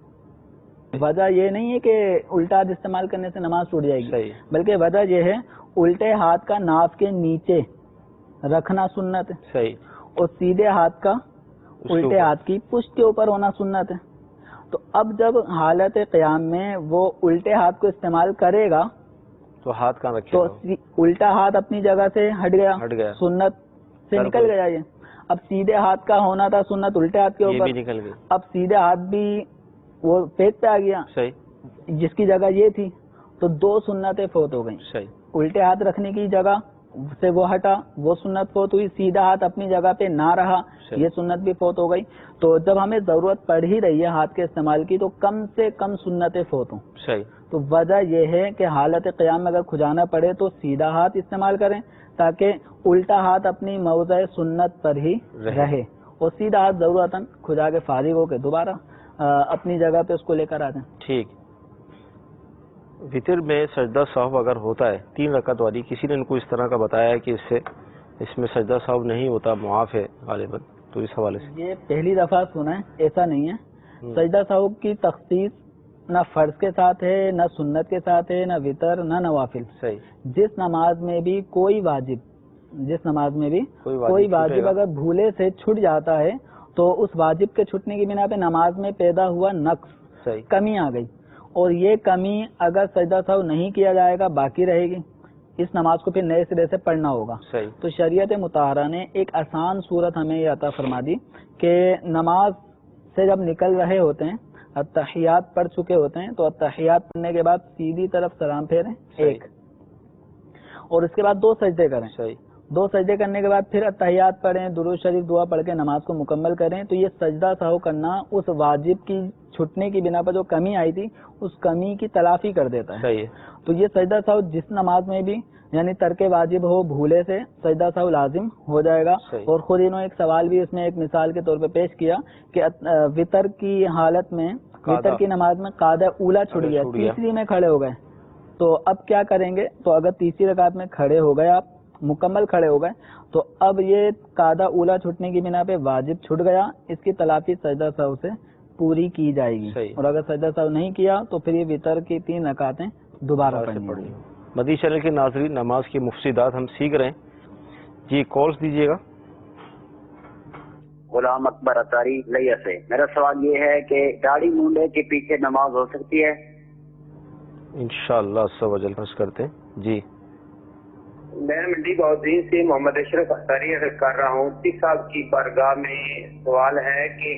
وجہ یہ نہیں ہے کہ الٹا ہاتھ استعمال کرنے سے نماز ٹوٹ جائے گی, بلکہ وجہ یہ ہے الٹے ہاتھ کا ناف کے نیچے رکھنا سنت ہے. صحیح. اور سیدھے ہاتھ کا الٹے ہاتھ کی پشت کے اوپر ہونا سنت ہے. تو اب جب حالت قیام میں وہ الٹے ہاتھ کو استعمال کرے گا تو ہاتھ کہاں رکھے تو الٹا ہاتھ اپنی جگہ سے ہٹ گیا, سنت سے نکل گیا. یہ اب سیدھے ہاتھ کا ہونا تھا سنت الٹے ہاتھ کے اوپر, نکل گئی. اب سیدھے ہاتھ بھی وہ پیٹ پہ آ گیا جس کی جگہ یہ تھی, تو 2 سنتیں فوت ہو گئیں. الٹے ہاتھ رکھنے کی جگہ سے وہ ہٹا, وہ سنت فوت ہوئی. سیدھا ہاتھ اپنی جگہ پہ نہ رہا, یہ سنت بھی فوت ہو گئی. تو جب ہمیں ضرورت پڑ ہی رہی ہے ہاتھ کے استعمال کی تو کم سے کم سنتیں فوت ہوں. تو وجہ یہ ہے کہ حالت قیام میں اگر کھجانا پڑے تو سیدھا ہاتھ استعمال کریں تاکہ الٹا ہاتھ اپنی موضع سنت پر ہی رہے, اور سیدھا ہاتھ ضرورتاً کھجا کے فارغ ہو کے دوبارہ اپنی جگہ پہ اس کو لے کر آ جائیں. ٹھیک. وطر میں سجدہ سہو اگر ہوتا ہے 3 رکعت والی, کسی نے ان کو اس طرح کا بتایا ہے کہ اس میں سجدہ سہو نہیں ہوتا, معاف ہے غالباً, تو اس حوالے سے یہ پہلی دفعہ سنا ہے, ایسا نہیں ہے. سجدہ سہو کی تخصیص نہ فرض کے ساتھ ہے, نہ سنت کے ساتھ ہے, نہ وطر, نہ نوافل. صحیح. جس نماز میں بھی کوئی واجب اگر بھولے سے چھٹ جاتا ہے تو اس واجب کے چھٹنے کی بنا پہ نماز میں پیدا ہوا نقص, کمی آ گئی, اور یہ کمی اگر سجدہ سہو نہیں کیا جائے گا باقی رہے گی, اس نماز کو پھر نئے سرے سے پڑھنا ہوگا. تو شریعت مطہرہ نے ایک آسان صورت ہمیں یہ عطا فرما دی کہ نماز سے جب نکل رہے ہوتے ہیں, اتحیات پڑھ چکے ہوتے ہیں, تو اتحیات پڑھنے کے بعد سیدھی طرف سلام پھیریں ایک, اور اس کے بعد 2 سجدے کریں. 2 سجدے کرنے کے بعد پھر اتحیات پڑھیں, درود شریف دعا پڑھ کے نماز کو مکمل کریں. تو یہ سجدہ سہو کرنا اس واجب کی چھٹنے کی بنا پر جو کمی آئی تھی اس کمی کی تلافی کر دیتا ہے. تو یہ سجدہ سہو جس نماز میں بھی یعنی ترک واجب ہو بھولے سے سجدہ سہو لازم ہو جائے گا. اور خود انہوں نے ایک سوال بھی اس میں ایک مثال کے طور پہ پیش کیا کہ وطر کی حالت میں, وطر کی نماز میں قاعدہ اولا چھوڑ گیا, تیسری میں کھڑے ہو گئے, تو اب کیا کریں گے؟ تو اگر تیسری رکعت میں کھڑے ہو گئے آپ مکمل کھڑے ہو گئے تو اب یہ قاعدہ اولا چھٹنے کی بنا پہ واجب چھٹ گیا، اس کی تلافی سجدہ سہو سے پوری کی جائے گی، اور اگر سجدہ سہو نہیں کیا تو پھر یہ وطر کی 3 رکعتیں دوبارہ پڑھنی ہوں گی۔ مدنی چینل کے ناظرین، نماز کی مفسدات ہم سیکھ رہے ہیں جی، کالز دیجیے گا۔ غلام اکبر اتاری لیا سے، میرا سوال یہ ہے کہ داڑھی مونڈے کے پیچھے نماز ہو سکتی ہے؟ انشاءاللہ عز و جل عرض کرتے ہیں جی۔ میں منڈی بہدین سے محمد اشرف اتاری عرض کر رہا ہوں۔ مفتی صاحب کی بارگاہ میں سوال ہے کہ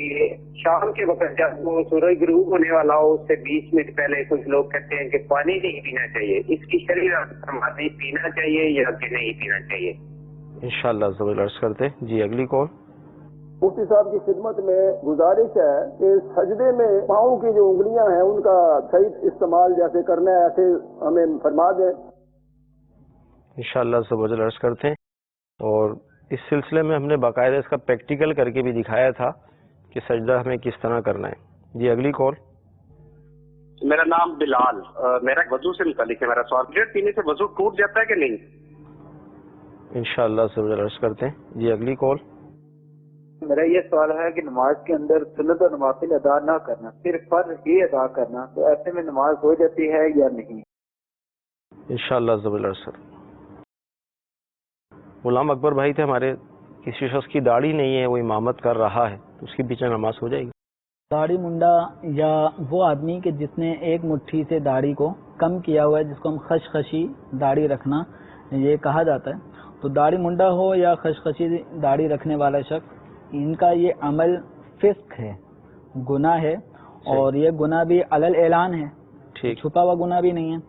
شام کے وقت جب وہ سورج غروب ہونے والا ہو اس سے 20 منٹ پہلے کچھ لوگ کہتے ہیں کہ پانی نہیں پینا چاہیے، اس کی شریعت فرماتی پینا چاہیے یا کہ نہیں پینا چاہیے؟ انشاءاللہ عز و جل عرض کرتے ہیں جی۔ اگلی کال۔ مفتی صاحب کی خدمت میں گزارش ہے کہ سجدے میں پاؤں کی جو انگلیاں ہیں ان کا صحیح استعمال جیسے کرنا ہے ایسے ہمیں فرما دیں۔ انشاءاللہ عز و جل عرض کرتے ہیں، اور اس سلسلے میں ہم نے باقاعدہ اس کا پریکٹیکل کر کے بھی دکھایا تھا کہ سجدہ ہمیں کس طرح کرنا ہے جی۔ اگلی کال۔ میرا نام بلال، میرا وضو سے متعلق ہے میرا سوال، بلیڈ پینے سے وضو ٹوٹ جاتا ہے کہ نہیں؟ انشاءاللہ عز و جل عرض کرتے ہیں جی۔ اگلی کال۔ میرا یہ سوال ہے کہ نماز کے اندر سنت اور نوافل ادا نہ کرنا، صرف فرض ہی ادا کرنا، تو ایسے میں نماز ہو جاتی ہے یا نہیں؟ انشاءاللہ عز و جل عرض کرتے ہیں۔ غلام اکبر بھائی تھے ہمارے، کسی شخص کی داڑھی نہیں ہے، وہ امامت کر رہا ہے تو اس کے پیچھے نماز ہو جائے گی؟ داڑھی منڈا یا وہ آدمی کہ جس نے ایک مٹھی سے داڑھی کو کم کیا ہوا ہے، جس کو ہم خشخشی داڑھی رکھنا یہ کہا جاتا ہے، تو داڑھی منڈا ہو یا خشخشی داڑھی رکھنے والا شخص، ان کا یہ عمل فسق ہے، گناہ ہے، اور یہ گناہ بھی علل اعلان ہے، چھپا ہوا گناہ بھی نہیں ہے،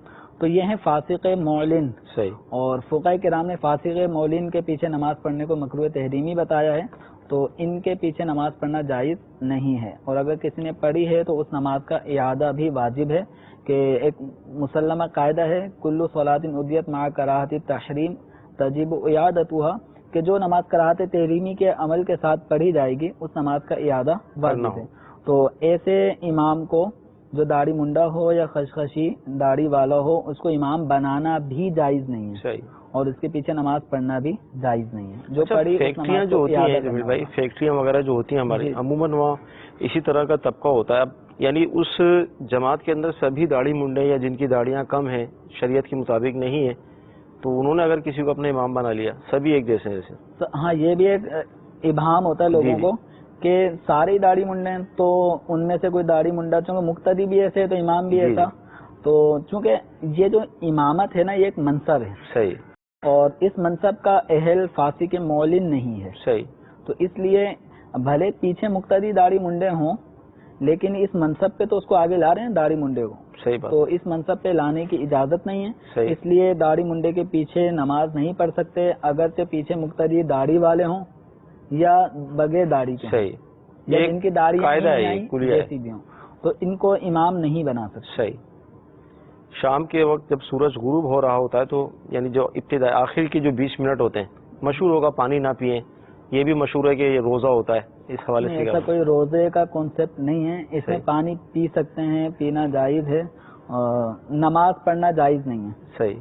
تو یہ ہے فاسق معلن۔ صحیح۔ اور فقہاء کرام نے فاسق معلن کے پیچھے نماز پڑھنے کو مکروہ تحریمی بتایا ہے، تو ان کے پیچھے نماز پڑھنا جائز نہیں ہے، اور اگر کسی نے پڑھی ہے تو اس نماز کا اعادہ بھی واجب ہے، کہ ایک مسلمہ قاعدہ ہے کل صلاۃ ادیت مع کراہت التحریم تجب اعادتها، کہ جو نماز کراہت تحریمی کے عمل کے ساتھ پڑھی جائے گی اس نماز کا اعادہ واجب ہے۔ تو ایسے امام کو جو داڑھی منڈا ہو یا خشخشی داڑھی والا ہو، اس کو امام بنانا بھی جائز نہیں ہے، اور اس کے پیچھے نماز پڑھنا بھی جائز نہیں ہے۔ جو پڑھی فیکٹریاں جو ہوتی ہیں جمیل بھائی، فیکٹریاں وغیرہ جو ہوتی ہیں ہماری، عموماً وہاں اسی طرح کا طبقہ ہوتا ہے، اب یعنی اس جماعت کے اندر سبھی داڑھی منڈے یا جن کی داڑیاں کم ہیں، شریعت کے مطابق نہیں ہے، تو انہوں نے اگر کسی کو اپنا امام بنا لیا، سبھی ایک جیسے ہیں جیسے۔ ہاں، یہ بھی ایک ابہام ہوتا ہے لوگوں کو کہ سارے داڑھی منڈے ہیں، تو ان میں سے کوئی داڑھی منڈا، چونکہ مقتدی بھی ایسے ہے تو امام بھی ایسا، تو چونکہ یہ جو امامت ہے نا، یہ ایک منصب ہے، صحیح، اور اس منصب کا اہل فاسق معلن نہیں ہے، صحیح، تو اس لیے بھلے پیچھے مقتدی داڑھی منڈے ہوں، لیکن اس منصب پہ تو اس کو آگے لا رہے ہیں داڑھی منڈے کو، صحیح بات، تو اس منصب پہ لانے کی اجازت نہیں ہے، صحیح، اس لیے داڑھی منڈے کے پیچھے نماز نہیں پڑھ سکتے، اگرچہ پیچھے مقتدی داڑھی والے ہوں یا بغیر داڑھی کے، صحیح، یا جن کی داڑھی جیسی بھی ہوں، تو ان کو امام نہیں بنا سکتے۔ صحیح۔ شام کے وقت جب سورج غروب ہو رہا ہوتا ہے تو یعنی جو ابتدا آخر کی جو 20 منٹ ہوتے ہیں، مشہور ہوگا پانی نہ پئیں، یہ بھی مشہور ہے کہ یہ روزہ ہوتا ہے، اس حوالے سے ایسا کوئی روزے کا کانسیپٹ نہیں ہے، اس میں پانی پی سکتے ہیں، پینا جائز ہے، نماز پڑھنا جائز نہیں ہے، صحیح،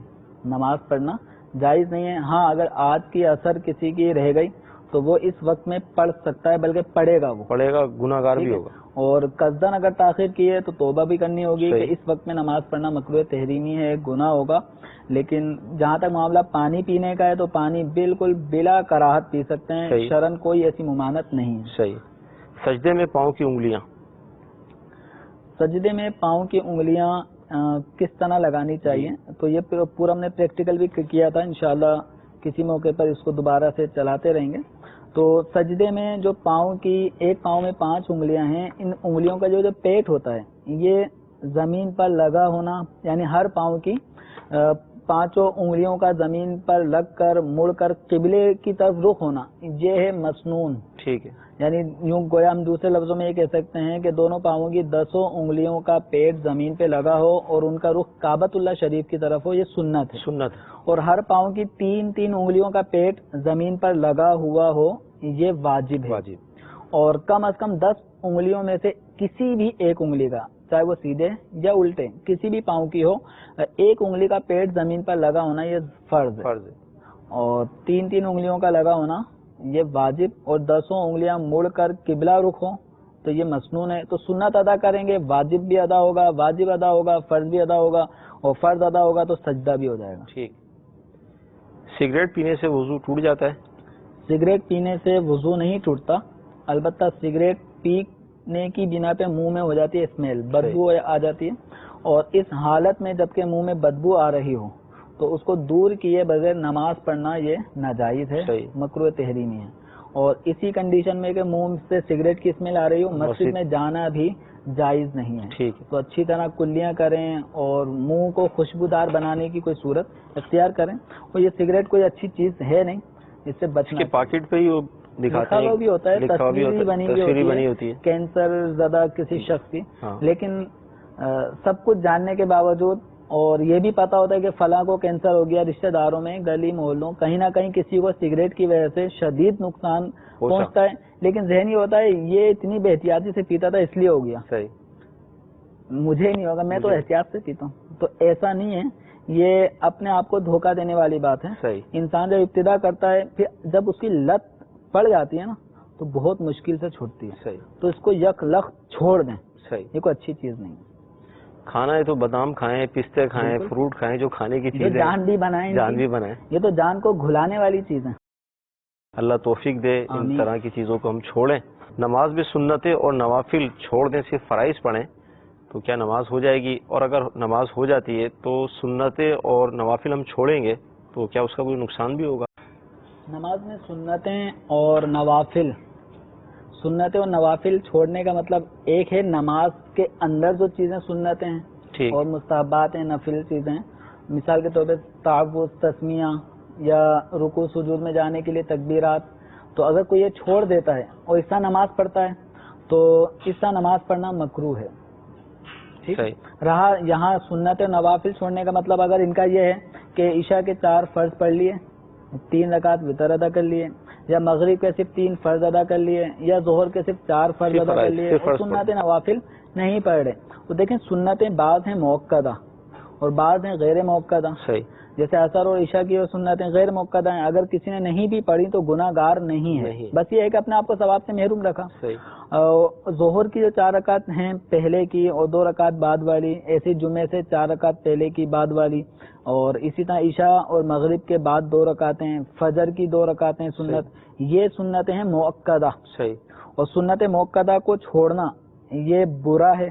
نماز پڑھنا جائز نہیں ہے۔ ہاں، اگر آج کی اثر کسی کی رہ گئی تو وہ اس وقت میں پڑھ سکتا ہے، بلکہ پڑھے گا، وہ پڑھے گا، گناہ گار بھی ہوگا، اور قصدن اگر تاخیر کی ہے تو توبہ بھی کرنی ہوگی کہ اس وقت میں نماز پڑھنا مکروہ تحریمی ہے، گناہ ہوگا۔ لیکن جہاں تک معاملہ پانی پینے کا ہے تو پانی بالکل بلا کراہت پی سکتے ہیں، شرعن کوئی ایسی ممانعت نہیں ہے۔ صحیح۔ سجدے میں پاؤں کی انگلیاں، سجدے میں پاؤں کی انگلیاں کس طرح لگانی چاہیے، تو یہ پورا ہم نے پریکٹیکل بھی کیا تھا، انشاءاللہ کسی موقع پر اس کو دوبارہ سے چلاتے رہیں گے۔ تو سجدے میں جو پاؤں کی، ایک پاؤں میں 5 انگلیاں ہیں، ان انگلیوں کا جو پیٹ ہوتا ہے یہ زمین پر لگا ہونا، یعنی ہر پاؤں کی 5 انگلیوں کا زمین پر لگ کر مڑ کر قبلے کی طرف رخ ہونا، یہ ہے مسنون، ٹھیک ہے، یعنی یوں گویا ہم دوسرے لفظوں میں یہ کہہ سکتے ہیں کہ دونوں پاؤں کی 10 انگلیوں کا پیٹ زمین پہ لگا ہو اور ان کا رخ کعبۃ اللہ شریف کی طرف ہو، یہ سنت ہے، سنت، اور ہر پاؤں کی 3 انگلیوں کا پیٹ زمین پر لگا ہوا ہو، یہ واجب ہے، اور کم از کم 10 انگلیوں میں سے کسی بھی ایک انگلی کا، چاہے وہ سیدھے یا الٹے کسی بھی پاؤں کی ہو، ایک انگلی کا پیٹ زمین پر لگا ہونا یہ فرض ہے، اور 3 انگلیوں کا لگا ہونا یہ واجب، اور 10 انگلیاں مڑ کر قبلہ رخ ہو تو یہ مسنون ہے. تو سنت ادا کریں گے، واجب بھی ادا ہوگا، واجب ادا ہوگا، فرض بھی ادا ہوگا، اور فرض ادا ہوگا تو سجدہ بھی ہو جائے گا. ٹھیک. سگریٹ پینے سے وضو ٹوٹ جاتا ہے؟ سگریٹ پینے سے وضو نہیں ٹوٹتا، البتہ سگریٹ پینے کی بنا پہ منہ میں ہو جاتی ہے اسمیل، بدبو آ جاتی ہے، اور اس حالت میں جبکہ منہ میں بدبو آ رہی ہو تو اس کو دور کیے بغیر نماز پڑھنا یہ ناجائز ہے، مکروہ تحریمی ہے. اور اسی کنڈیشن میں کہ منہ سے سگریٹ کی اسمیل آ رہی ہو مسجد میں جانا بھی جائز نہیں ہے. تو اچھی طرح کلیاں کریں اور منہ کو خوشبودار بنانے کی کوئی صورت اختیار کریں. اور یہ سگریٹ کوئی اچھی چیز ہے نہیں، اس سے بچنا. پاکٹ پہ ہی لکھا ہوا بھی ہوتا ہے، تصویر بنی ہوتی ہے کینسر زدہ کسی شخص کی، لیکن سب کچھ جاننے کے باوجود اور یہ بھی پتا ہوتا ہے کہ فلاں کو کینسر ہو گیا، رشتہ داروں میں گلی محلوں کہیں نہ کہیں کسی کو سگریٹ کی وجہ سے شدید نقصان پہنچتا ہے، لیکن ذہنی ہوتا ہے یہ اتنی بے احتیاطی سے پیتا تھا اس لیے ہو گیا، مجھے نہیں ہوگا، میں تو احتیاط سے پیتا ہوں. تو ایسا نہیں ہے، یہ اپنے آپ کو دھوکہ دینے والی بات ہے. انسان جب ابتدا کرتا ہے پھر جب اس کی لت پڑ جاتی ہے نا تو بہت مشکل سے چھوٹتی ہے. تو اس کو یک لخت چھوڑ دیں، یہ کوئی اچھی چیز نہیں. کھانا ہے تو بادام کھائیں، پستے کھائیں، فروٹ کھائیں، جو کھانے کی چیزیں جان بھی بنائیں، یہ تو جان کو گھلانے والی چیز ہے. اللہ توفیق دے ان طرح کی چیزوں کو ہم چھوڑیں. نماز میں سنتیں اور نوافل چھوڑ دیں، صرف فرائض پڑھیں تو کیا نماز ہو جائے گی؟ اور اگر نماز ہو جاتی ہے تو سنتیں اور نوافل ہم چھوڑیں گے تو کیا اس کا کوئی نقصان بھی ہوگا؟ نماز میں سنتیں اور نوافل چھوڑنے کا مطلب ایک ہے نماز کے اندر جو چیزیں سنتیں ہیں اور مستحبات ہیں، نفل چیزیں، مثال کے طور پہ تعوذ، تسمیہ یا رکوع سجود میں جانے کے لیے تکبیرات. تو اگر کوئی یہ چھوڑ دیتا ہے اور اس طرح نماز پڑھتا ہے تو اس طرح نماز پڑھنا مکروہ ہے. ٹھیک رہا یہاں سنت نوافل چھوڑنے کا مطلب اگر ان کا یہ ہے کہ عشاء کے 4 فرض پڑھ لیے، 3 رکعت وتر ادا کر لیے، یا مغرب کے صرف 3 فرض ادا کر لیے، یا ظہر کے صرف 4 فرض ادا کر لیے، اور سنت نوافل نہیں پڑھ رہے. تو دیکھیں سنتیں بعض ہیں موقدہ اور بعض ہیں غیر موقدہ. جیسے عصر اور عشاء کی سنتیں غیر موقدہ ہیں، اگر کسی نے نہیں بھی پڑھی تو گناہ گار نہیں ہے، بس یہ ہے کہ اپنے آپ کو ثواب سے محروم رکھا. ظہر کی جو 4 رکعت ہیں پہلے کی اور 2 رکعت بعد والی، ایسے جمعے سے 4 رکعت پہلے کی بعد والی، اور اسی طرح عشاء اور مغرب کے بعد 2 رکعتیں، فجر کی 2 رکعتیں سنت، یہ سنتیں ہیں موقدہ. اور سنت موقدہ کو چھوڑنا یہ برا ہے،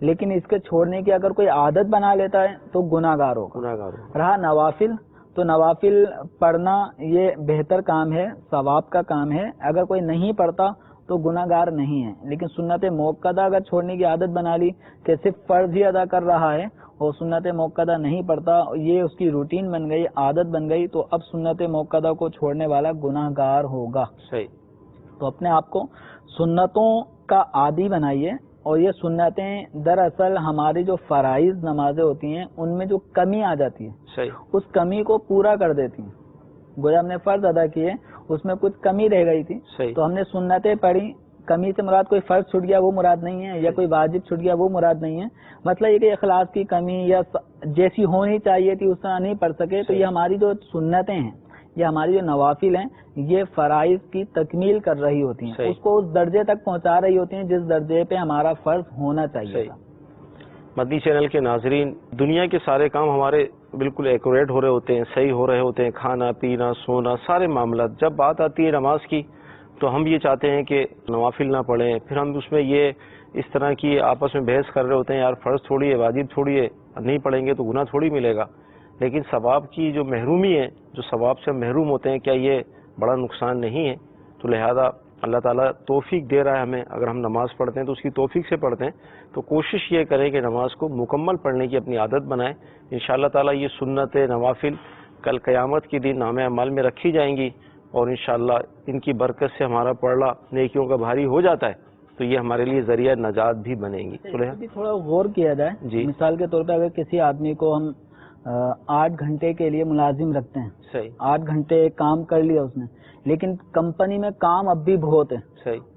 لیکن اس کے چھوڑنے کی اگر کوئی عادت بنا لیتا ہے تو گناہ گار ہوگا. رہا نوافل، تو نوافل پڑھنا یہ بہتر کام ہے، ثواب کا کام ہے، اگر کوئی نہیں پڑھتا تو گناہ گار نہیں ہے. لیکن سنت موقدہ اگر چھوڑنے کی عادت بنا لی کہ صرف فرض ہی ادا کر رہا ہے اور سنت موقدہ نہیں پڑھتا، یہ اس کی روٹین بن گئی، عادت بن گئی، تو اب سنت موقدہ کو چھوڑنے والا گناہ گار ہوگا. تو اپنے آپ کو سنتوں کا عادی بنائیے. اور یہ سنتیں دراصل ہماری جو فرائض نمازیں ہوتی ہیں ان میں جو کمی آ جاتی ہے اس کمی کو پورا کر دیتی ہیں. گویا ہم نے فرض ادا کیے، اس میں کچھ کمی رہ گئی تھی تو ہم نے سنتیں پڑھی. کمی سے مراد کوئی فرض چھوٹ گیا وہ مراد نہیں ہے، یا کوئی واجب چھوٹ گیا وہ مراد نہیں ہے. مطلب یہ کہ اخلاص کی کمی یا جیسی ہونی چاہیے تھی اس طرح نہیں پڑھ سکے، تو یہ ہماری جو سنتیں ہیں، یہ ہماری جو نوافل ہیں، یہ فرائض کی تکمیل کر رہی ہوتی ہیں، اس کو اس درجے تک پہنچا رہی ہوتی ہیں جس درجے پہ ہمارا فرض ہونا چاہیے تھا. مدنی چینل کے ناظرین، دنیا کے سارے کام ہمارے بالکل ایکوریٹ ہو رہے ہوتے ہیں، صحیح ہو رہے ہوتے ہیں، کھانا پینا سونا سارے معاملات. جب بات آتی ہے نماز کی تو ہم یہ چاہتے ہیں کہ نوافل نہ پڑھیں، پھر ہم اس میں یہ اس طرح کی آپس میں بحث کر رہے ہوتے ہیں، یار فرض تھوڑی ہے، واجب تھوڑی ہے، نہیں پڑھیں گے تو گناہ تھوڑی ملے گا. لیکن ثواب کی جو محرومی ہے، جو ثواب سے ہم محروم ہوتے ہیں، کیا یہ بڑا نقصان نہیں ہے؟ تو لہذا اللہ تعالیٰ توفیق دے رہا ہے ہمیں، اگر ہم نماز پڑھتے ہیں تو اس کی توفیق سے پڑھتے ہیں، تو کوشش یہ کریں کہ نماز کو مکمل پڑھنے کی اپنی عادت بنائیں. انشاءاللہ تعالیٰ یہ سنت نوافل کل قیامت کے دن نامہ اعمال میں رکھی جائیں گی، اور انشاءاللہ ان کی برکت سے ہمارا پڑھنا نیکیوں کا بھاری ہو جاتا ہے، تو یہ ہمارے لیے ذریعہ نجات بھی بنیں گی. تھوڑا غور کیا جائے، مثال کے طور پہ اگر کسی آدمی کو ہم 8 گھنٹے کے لیے ملازم رکھتے ہیں، 8 گھنٹے کام کر لیا اس نے، لیکن کمپنی میں کام اب بھی بہت ہے،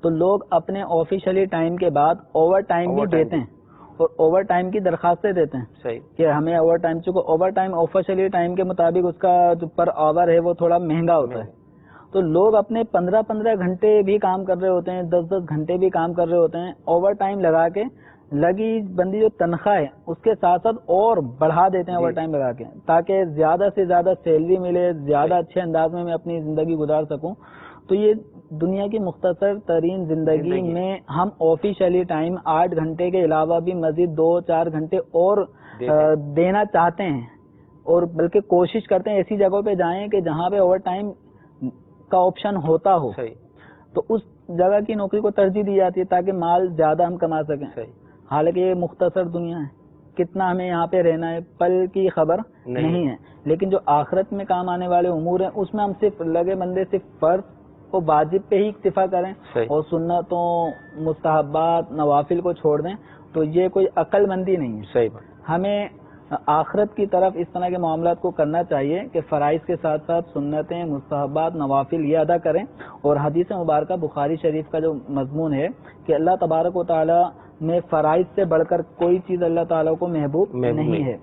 تو لوگ اپنے آفیشلی ٹائم کے بعد اوور ٹائم بھی دیتے ہیں، اور اوور ٹائم کی درخواستیں دیتے ہیں صحیح کہ ہمیں اوور ٹائم، چونکہ اوور ٹائم آفیشلی ٹائم کے مطابق اس کا جو پر آور ہے وہ تھوڑا مہنگا ہوتا ہے، تو لوگ اپنے 15 گھنٹے بھی کام کر رہے ہوتے ہیں، 10 گھنٹے بھی کام کر رہے ہوتے ہیں، اوور ٹائم لگا کے لگی بندی جو تنخواہ ہے اس کے ساتھ ساتھ اور بڑھا دیتے ہیں اوور ٹائم لگا کے، تاکہ زیادہ سے زیادہ سیلری ملے، زیادہ اچھے انداز میں اپنی زندگی گزار سکوں. تو یہ دنیا کی مختصر ترین زندگی میں ہم آفیشلی ٹائم 8 گھنٹے کے علاوہ بھی مزید 2-4 گھنٹے اور دینا چاہتے ہیں، اور بلکہ کوشش کرتے ہیں ایسی جگہوں پہ جائیں کہ جہاں پہ اوور ٹائم کا آپشن ہوتا ہو، تو اس جگہ کی نوکری کو ترجیح دی جاتی ہے تاکہ مال زیادہ ہم کما سکیں. حالانکہ یہ مختصر دنیا ہے، کتنا ہمیں یہاں پہ رہنا ہے پل کی خبر نہیں ہے، لیکن جو آخرت میں کام آنے والے امور ہیں اس میں ہم صرف لگے بندے صرف فرض و واجب پہ ہی اکتفا کریں اور سنتوں مستحبات نوافل کو چھوڑ دیں، تو یہ کوئی عقل مندی نہیں ہے. صحیح بات. ہمیں آخرت کی طرف اس طرح کے معاملات کو کرنا چاہیے کہ فرائض کے ساتھ ساتھ سنتیں مستحبات نوافل یہ ادا کریں. اور حدیث مبارکہ بخاری شریف کا جو مضمون ہے کہ اللہ تبارک و تعالی میں فرائض سے بڑھ کر کوئی چیز اللہ تعالیٰ کو محبوب نہیں ہے.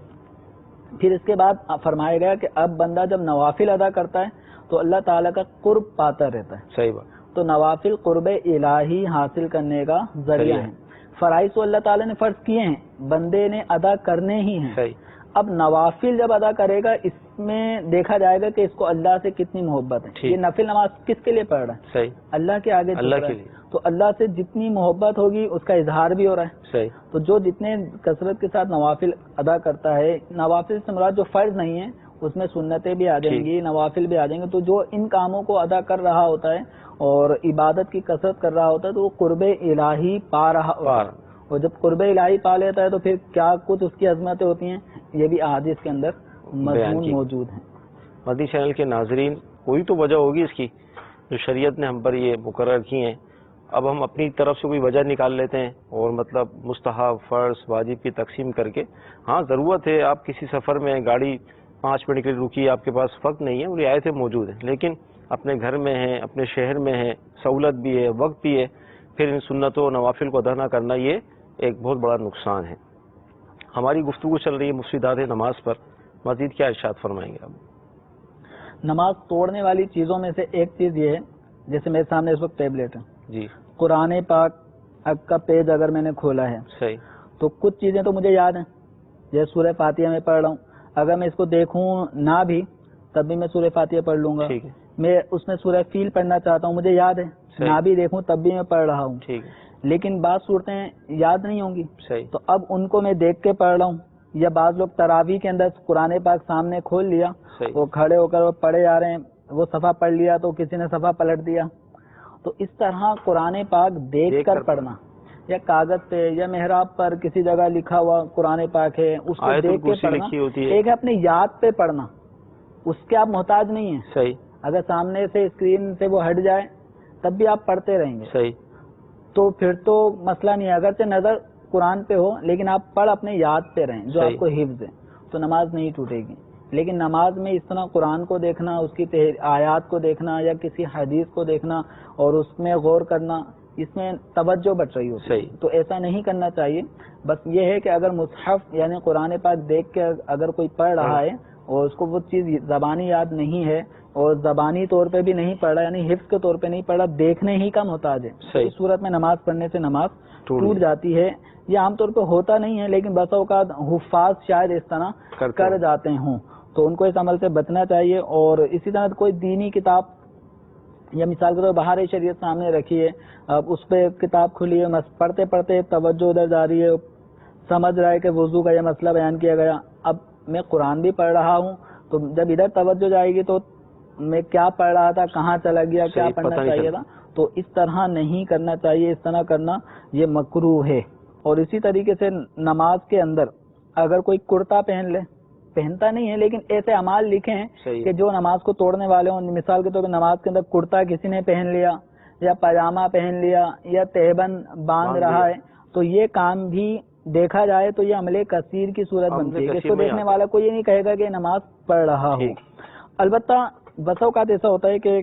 پھر اس کے بعد فرمایا گیا کہ اب بندہ جب نوافل ادا کرتا ہے تو اللہ تعالیٰ کا قرب پاتا رہتا ہے. صحیح بات. تو نوافل قرب الہی حاصل کرنے کا ذریعہ ہے. فرائض تو اللہ تعالیٰ نے فرض کیے ہیں، بندے نے ادا کرنے ہی ہیں. صحیح. اب نوافل جب ادا کرے گا اس میں دیکھا جائے گا کہ اس کو اللہ سے کتنی محبت ہے. یہ نفل نماز کس کے لیے پڑھ رہا ہے؟ صحیح. اللہ کے آگے اللہ کے لیے. تو اللہ سے جتنی محبت ہوگی اس کا اظہار بھی ہو رہا ہے. صحیح. تو جو جتنے کثرت کے ساتھ نوافل ادا کرتا ہے، نوافل سے مراد جو فرض نہیں ہے اس میں سنتیں بھی آ جائیں گی، نوافل بھی آ جائیں گے، تو جو ان کاموں کو ادا کر رہا ہوتا ہے اور عبادت کی کثرت کر رہا ہوتا ہے تو وہ قرب الہی پا رہا ہوتا ہے. اور جب قرب الہی پا لیتا ہے تو پھر کیا کچھ اس کی عظمتیں ہوتی ہیں، یہ بھی احادیث کے اندر مضمون موجود ہیں. مدنی چینل کے ناظرین، کوئی تو وجہ ہوگی اس کی جو شریعت نے ہم پر یہ مقرر کی ہیں. اب ہم اپنی طرف سے کوئی وجہ نکال لیتے ہیں اور مطلب مستحب فرض واجب کی تقسیم کر کے، ہاں ضرورت ہے آپ کسی سفر میں گاڑی 5 منٹ کے لیے رکی، آپ کے پاس وقت نہیں ہے، وہ رعایتیں موجود ہیں، لیکن اپنے گھر میں ہیں، اپنے شہر میں ہیں، سہولت بھی ہے، وقت بھی ہے، پھر ان سنتوں و نوافل کو ادا نہ کرنا یہ ایک بہت بڑا نقصان ہے. ہماری گفتگو چل رہی ہے مفسدات نماز پر، مزید کیا ارشاد فرمائیں گے آپ؟ نماز توڑنے والی چیزوں میں سے ایک چیز یہ ہے، جیسے میرے سامنے اس وقت ٹیبلیٹ ہے جی، قرآن پاک کا پیج اگر میں نے کھولا ہے صحیح، تو کچھ چیزیں تو مجھے یاد ہیں، جیسے سورہ فاتحہ میں پڑھ رہا ہوں، اگر میں اس کو دیکھوں نہ بھی تب بھی میں سورہ فاتحہ پڑھ لوں گا. میں اس میں سورہ فیل پڑھنا چاہتا ہوں، مجھے یاد ہے، نہ بھی دیکھوں تب بھی میں پڑھ رہا ہوں. لیکن بعض صورتیں یاد نہیں ہوں گی، تو اب ان کو میں دیکھ کے پڑھ رہا ہوں. یا بعض لوگ تراویح کے اندر قرآن پاک سامنے کھول لیا، وہ کھڑے ہو کر وہ پڑھے جا رہے ہیں، وہ صفحہ پڑھ لیا تو کسی نے صفحہ پلٹ دیا. تو اس طرح قرآن پاک دیکھ کر پڑھنا، یا کاغذ پہ یا محراب پر کسی جگہ لکھا ہوا قرآن پاک ہے اس کو دیکھ کے پڑھنا. ایک ہے اپنے یاد پہ پڑھنا، اس کے آپ محتاج نہیں ہیں. صحیح. اگر سامنے سے اسکرین سے وہ ہٹ جائے تب بھی آپ پڑھتے رہیں گے. صحیح. تو پھر تو مسئلہ نہیں ہے، اگرچہ نظر قرآن پہ ہو لیکن آپ پڑھ اپنے یاد پہ رہیں جو آپ کو حفظ ہے، تو نماز نہیں ٹوٹے گی. لیکن نماز میں اس طرح قرآن کو دیکھنا، اس کی آیات کو دیکھنا یا کسی حدیث کو دیکھنا اور اس میں غور کرنا، اس میں توجہ بچ رہی ہوتی ہے. تو ایسا نہیں کرنا چاہیے. بس یہ ہے کہ اگر مصحف یعنی قرآن پاک دیکھ کے اگر کوئی پڑھ رہا ہے اور اس کو وہ چیز زبانی یاد نہیں ہے اور زبانی طور پہ بھی نہیں پڑھ رہا، یعنی حفظ کے طور پہ نہیں پڑھ رہا، دیکھنے ہی کا محتاج ہے، اس صورت میں نماز پڑھنے سے نماز ٹوٹ جاتی ہے. یہ عام طور پہ ہوتا نہیں ہے لیکن بسا اوقات حفاظ شاید اس طرح کر جاتے ہوں، تو ان کو اس عمل سے بچنا چاہیے. اور اسی طرح کوئی دینی کتاب یا مثال کے طور بہار شریعت سامنے رکھی ہے، اب اس پہ کتاب کھلی ہے، پڑھتے پڑھتے توجہ ادھر جا رہی ہے، سمجھ رہا ہے کہ وضو کا یہ مسئلہ بیان کیا گیا، اب میں قرآن بھی پڑھ رہا ہوں، تو جب ادھر توجہ جائے گی تو میں کیا پڑھ رہا تھا، کہاں چلا گیا، کیا پڑھنا چاہیے تھا. تو اس طرح نہیں کرنا چاہیے، اس طرح کرنا یہ مکروہ ہے. اور اسی طریقے سے نماز کے اندر اگر کوئی کرتا پہن لے، پہنتا نہیں ہے لیکن ایسے اعمال لکھے ہیں کہ جو نماز کو توڑنے والے ہوں، مثال کے طور پر نماز کے اندر کرتا کسی نے پہن لیا یا پاجامہ پہن لیا یا تہبند باندھ رہا ہے، تو یہ کام بھی دیکھا جائے تو یہ عمل کثیر کی صورت بنتی ہے. اس کو دیکھنے والا کوئی یہ نہیں کہے گا کہ نماز پڑھ رہا ہو. البتہ بسا اوقات ایسا ہوتا ہے کہ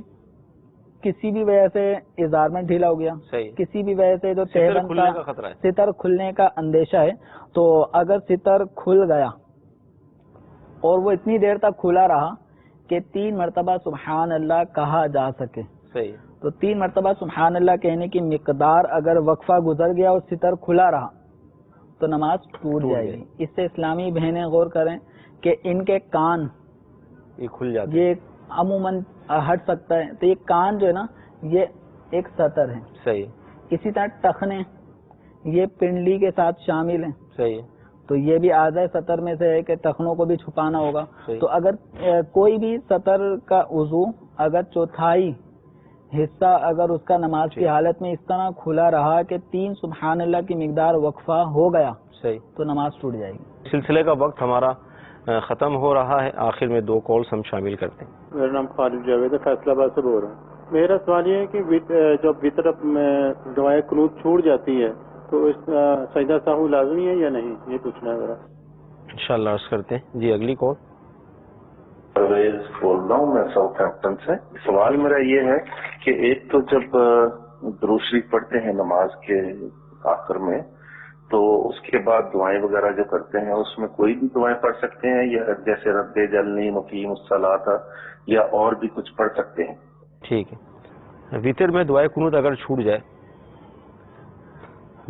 کسی بھی وجہ سے اظہار میں ڈھیلا ہو گیا, صحیح, کسی بھی وجہ سے جو ستر کھلنے کا خطرہ ہے, ستر کھلنے کا اندیشہ ہے, تو اگر ستر کھل گیا اور وہ اتنی دیر تک کھلا رہا کہ 3 مرتبہ سبحان اللہ کہا جا سکے, صحیح, تو 3 مرتبہ سبحان اللہ کہنے کی مقدار اگر وقفہ گزر گیا اور ستر کھلا رہا تو نماز ٹوٹ جائے گی. اس سے اسلامی بہنیں غور کریں کہ ان کے کان یہ کھل جاتے ہیں, یہ عموماً ہٹ سکتا ہے, تو یہ کان جو ہے نا یہ ایک سطر ہے, صحیح, اسی طرح ٹخنے یہ پنڈلی کے ساتھ شامل ہیں, صحیح, تو یہ بھی اعضاء سطر میں سے ہے کہ ٹخنوں کو بھی چھپانا ہوگا. صحیح. تو اگر کوئی بھی سطر کا عضو اگر چوتھائی حصہ اگر اس کا نماز کی حالت میں اس طرح کھلا رہا کہ 3 سبحان اللہ کی مقدار وقفہ ہو گیا, صحیح, تو نماز ٹوٹ جائے گی. سلسلے کا وقت ہمارا ختم ہو رہا ہے, آخر میں 2 کالز ہم شامل کرتے ہیں. میرا نام خالد جاوید ہے, فیصلہ آباد سے بول رہا ہوں. میرا سوال یہ ہے کہ جب وطر میں دعائے قنوت چھوٹ جاتی ہے تو اس سجدہ سہو لازمی ہے یا نہیں, یہ پوچھنا ہے ذرا. انشاءاللہ عرض کرتے ہیں. جی اگلی کال. پرویز بول رہا ہوں میں ساؤتھ ہیمپٹن سے. سوال میرا یہ ہے کہ ایک تو جب درود شریف پڑھتے ہیں نماز کے آخر میں تو اس کے بعد دعائیں وغیرہ جو کرتے ہیں اس میں کوئی بھی دعائیں پڑھ سکتے ہیں یا جیسے رب جلنی مقیم الصلاۃ یا اور بھی کچھ پڑھ سکتے ہیں؟ ٹھیک ہے. وطر میں دعائے قنوت اگر چھوٹ جائے,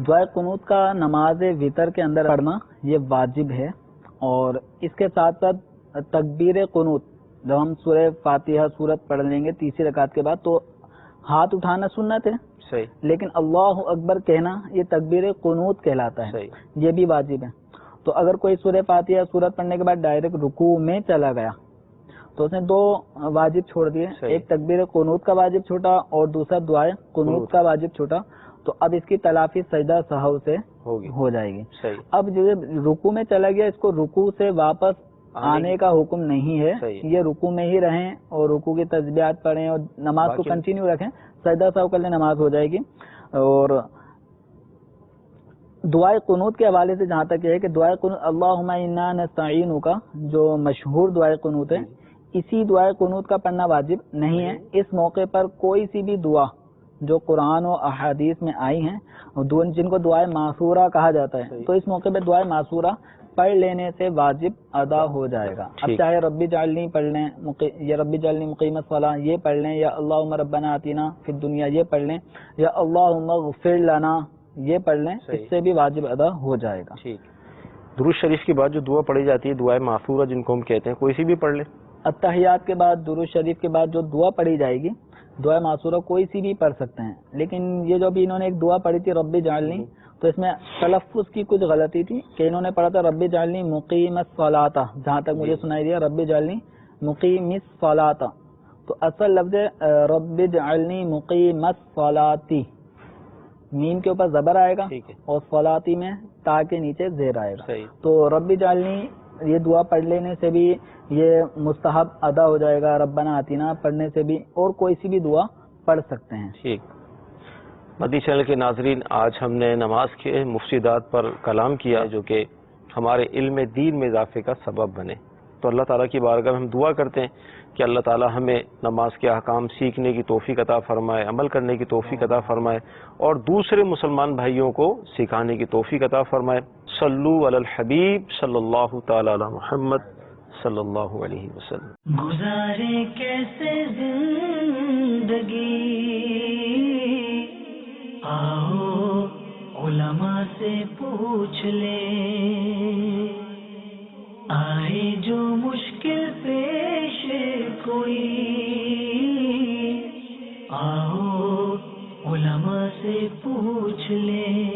دعائے قنوت کا نماز وطر کے اندر پڑھنا یہ واجب ہے, اور اس کے ساتھ ساتھ تکبیر قنوت جب ہم سورہ فاتحہ سورت پڑھ لیں گے تیسری رکعت کے بعد تو ہاتھ اٹھانا سنت ہے, صحیح, لیکن اللہ اکبر کہنا یہ تکبیر قنوت کہلاتا ہے, صحیح, یہ بھی واجب ہے. تو اگر کوئی سورہ فاتحہ سورت پڑھنے کے بعد ڈائریکٹ رکوع میں چلا گیا تو اس نے 2 واجب چھوڑ دیے, ایک تکبیر قنوت کا واجب چھوٹا اور دوسرا دعائے قنوت کا واجب چھوٹا, تو اب اس کی تلافی سجدہ سہو سے ہو جائے گی. صحیح. اب جو رکوع میں چلا گیا اس کو رکوع سے واپس آنے کا حکم نہیں ہے, یہ رکوع میں ہی رہیں اور رکوع کی تسبیحات پڑھیں اور نماز کو کنٹینیو رکھیں, سجدہ سہو کر لیں نماز ہو جائے گی. اور دعائے قنوت کے حوالے سے جہاں تک یہ ہے کہ دعائے قنوت اللہم انا نستعینک کا جو مشہور دعائے قنوت ہے, اسی دعائے قنوت کا پڑھنا واجب نہیں ہے. اس موقع پر کوئی سی بھی دعا جو قرآن و احادیث میں آئی ہیں جن کو دعائے معصورہ کہا جاتا ہے, تو اس موقع پہ دعائے معصورہ پڑھ لینے سے واجب ادا ہو جائے گا. اب چاہے ربی جعلنی پڑھ لیں یا ربی جعلنی مقیم الصلاۃ یہ پڑھ لیں, یا اللہم ربنا آتنا فی الدنیا یہ پڑھ لیں, یا اللہم اغفر لنا یہ پڑھ لیں, اس سے بھی واجب ادا ہو جائے گا. ٹھیک. درود شریف کے بعد جو دعا پڑھی جاتی ہے دعائے معصورہ جن کو ہم کہتے ہیں, کوئی سی بھی پڑھ لیں. اتحیات کے بعد درود شریف کے بعد جو دعا پڑھی جائے گی دعائے معصورہ کوئی سی بھی پڑھ سکتے ہیں, لیکن یہ جو بھی انہوں نے ایک دعا پڑھی تھی ربی جعلنی, تو اس میں تلفظ کی کچھ غلطی تھی کہ انہوں نے پڑھا تھا ربی جعلنی مقیم الصلاۃ, جہاں تک مجھے سنائی دیا ربی جعلنی مقیم الصلاۃ, تو اصل لفظ ربی جعلنی مقیم الصلاۃ, میم کے اوپر زبر آئے گا اور صلاتی میں تا کے نیچے زیر آئے گا. تو ربی جعلنی یہ دعا پڑھ لینے سے بھی یہ مستحب ادا ہو جائے گا. ربنا آتینا پڑھنے سے بھی اور کوئی سی بھی دعا پڑھ سکتے ہیں. ٹھیک. مدنی چینل کے ناظرین, آج ہم نے نماز کے مفسدات پر کلام کیا جو کہ ہمارے علم دین میں اضافے کا سبب بنے. تو اللہ تعالیٰ کی بارگاہ میں ہم دعا کرتے ہیں کہ اللہ تعالیٰ ہمیں نماز کے احکام سیکھنے کی توفیق عطا فرمائے, عمل کرنے کی توفیق عطا فرمائے اور دوسرے مسلمان بھائیوں کو سکھانے کی توفیق عطا فرمائے. صلو علی الحبیب صلی اللہ تعالی علی محمد صلی اللہ علیہ وسلم. گزارے کیسے زندگی, آؤ علماء سے پوچھ لیں, آئے جو مشکل پیش کوئی, آؤ علماء سے پوچھ لیں.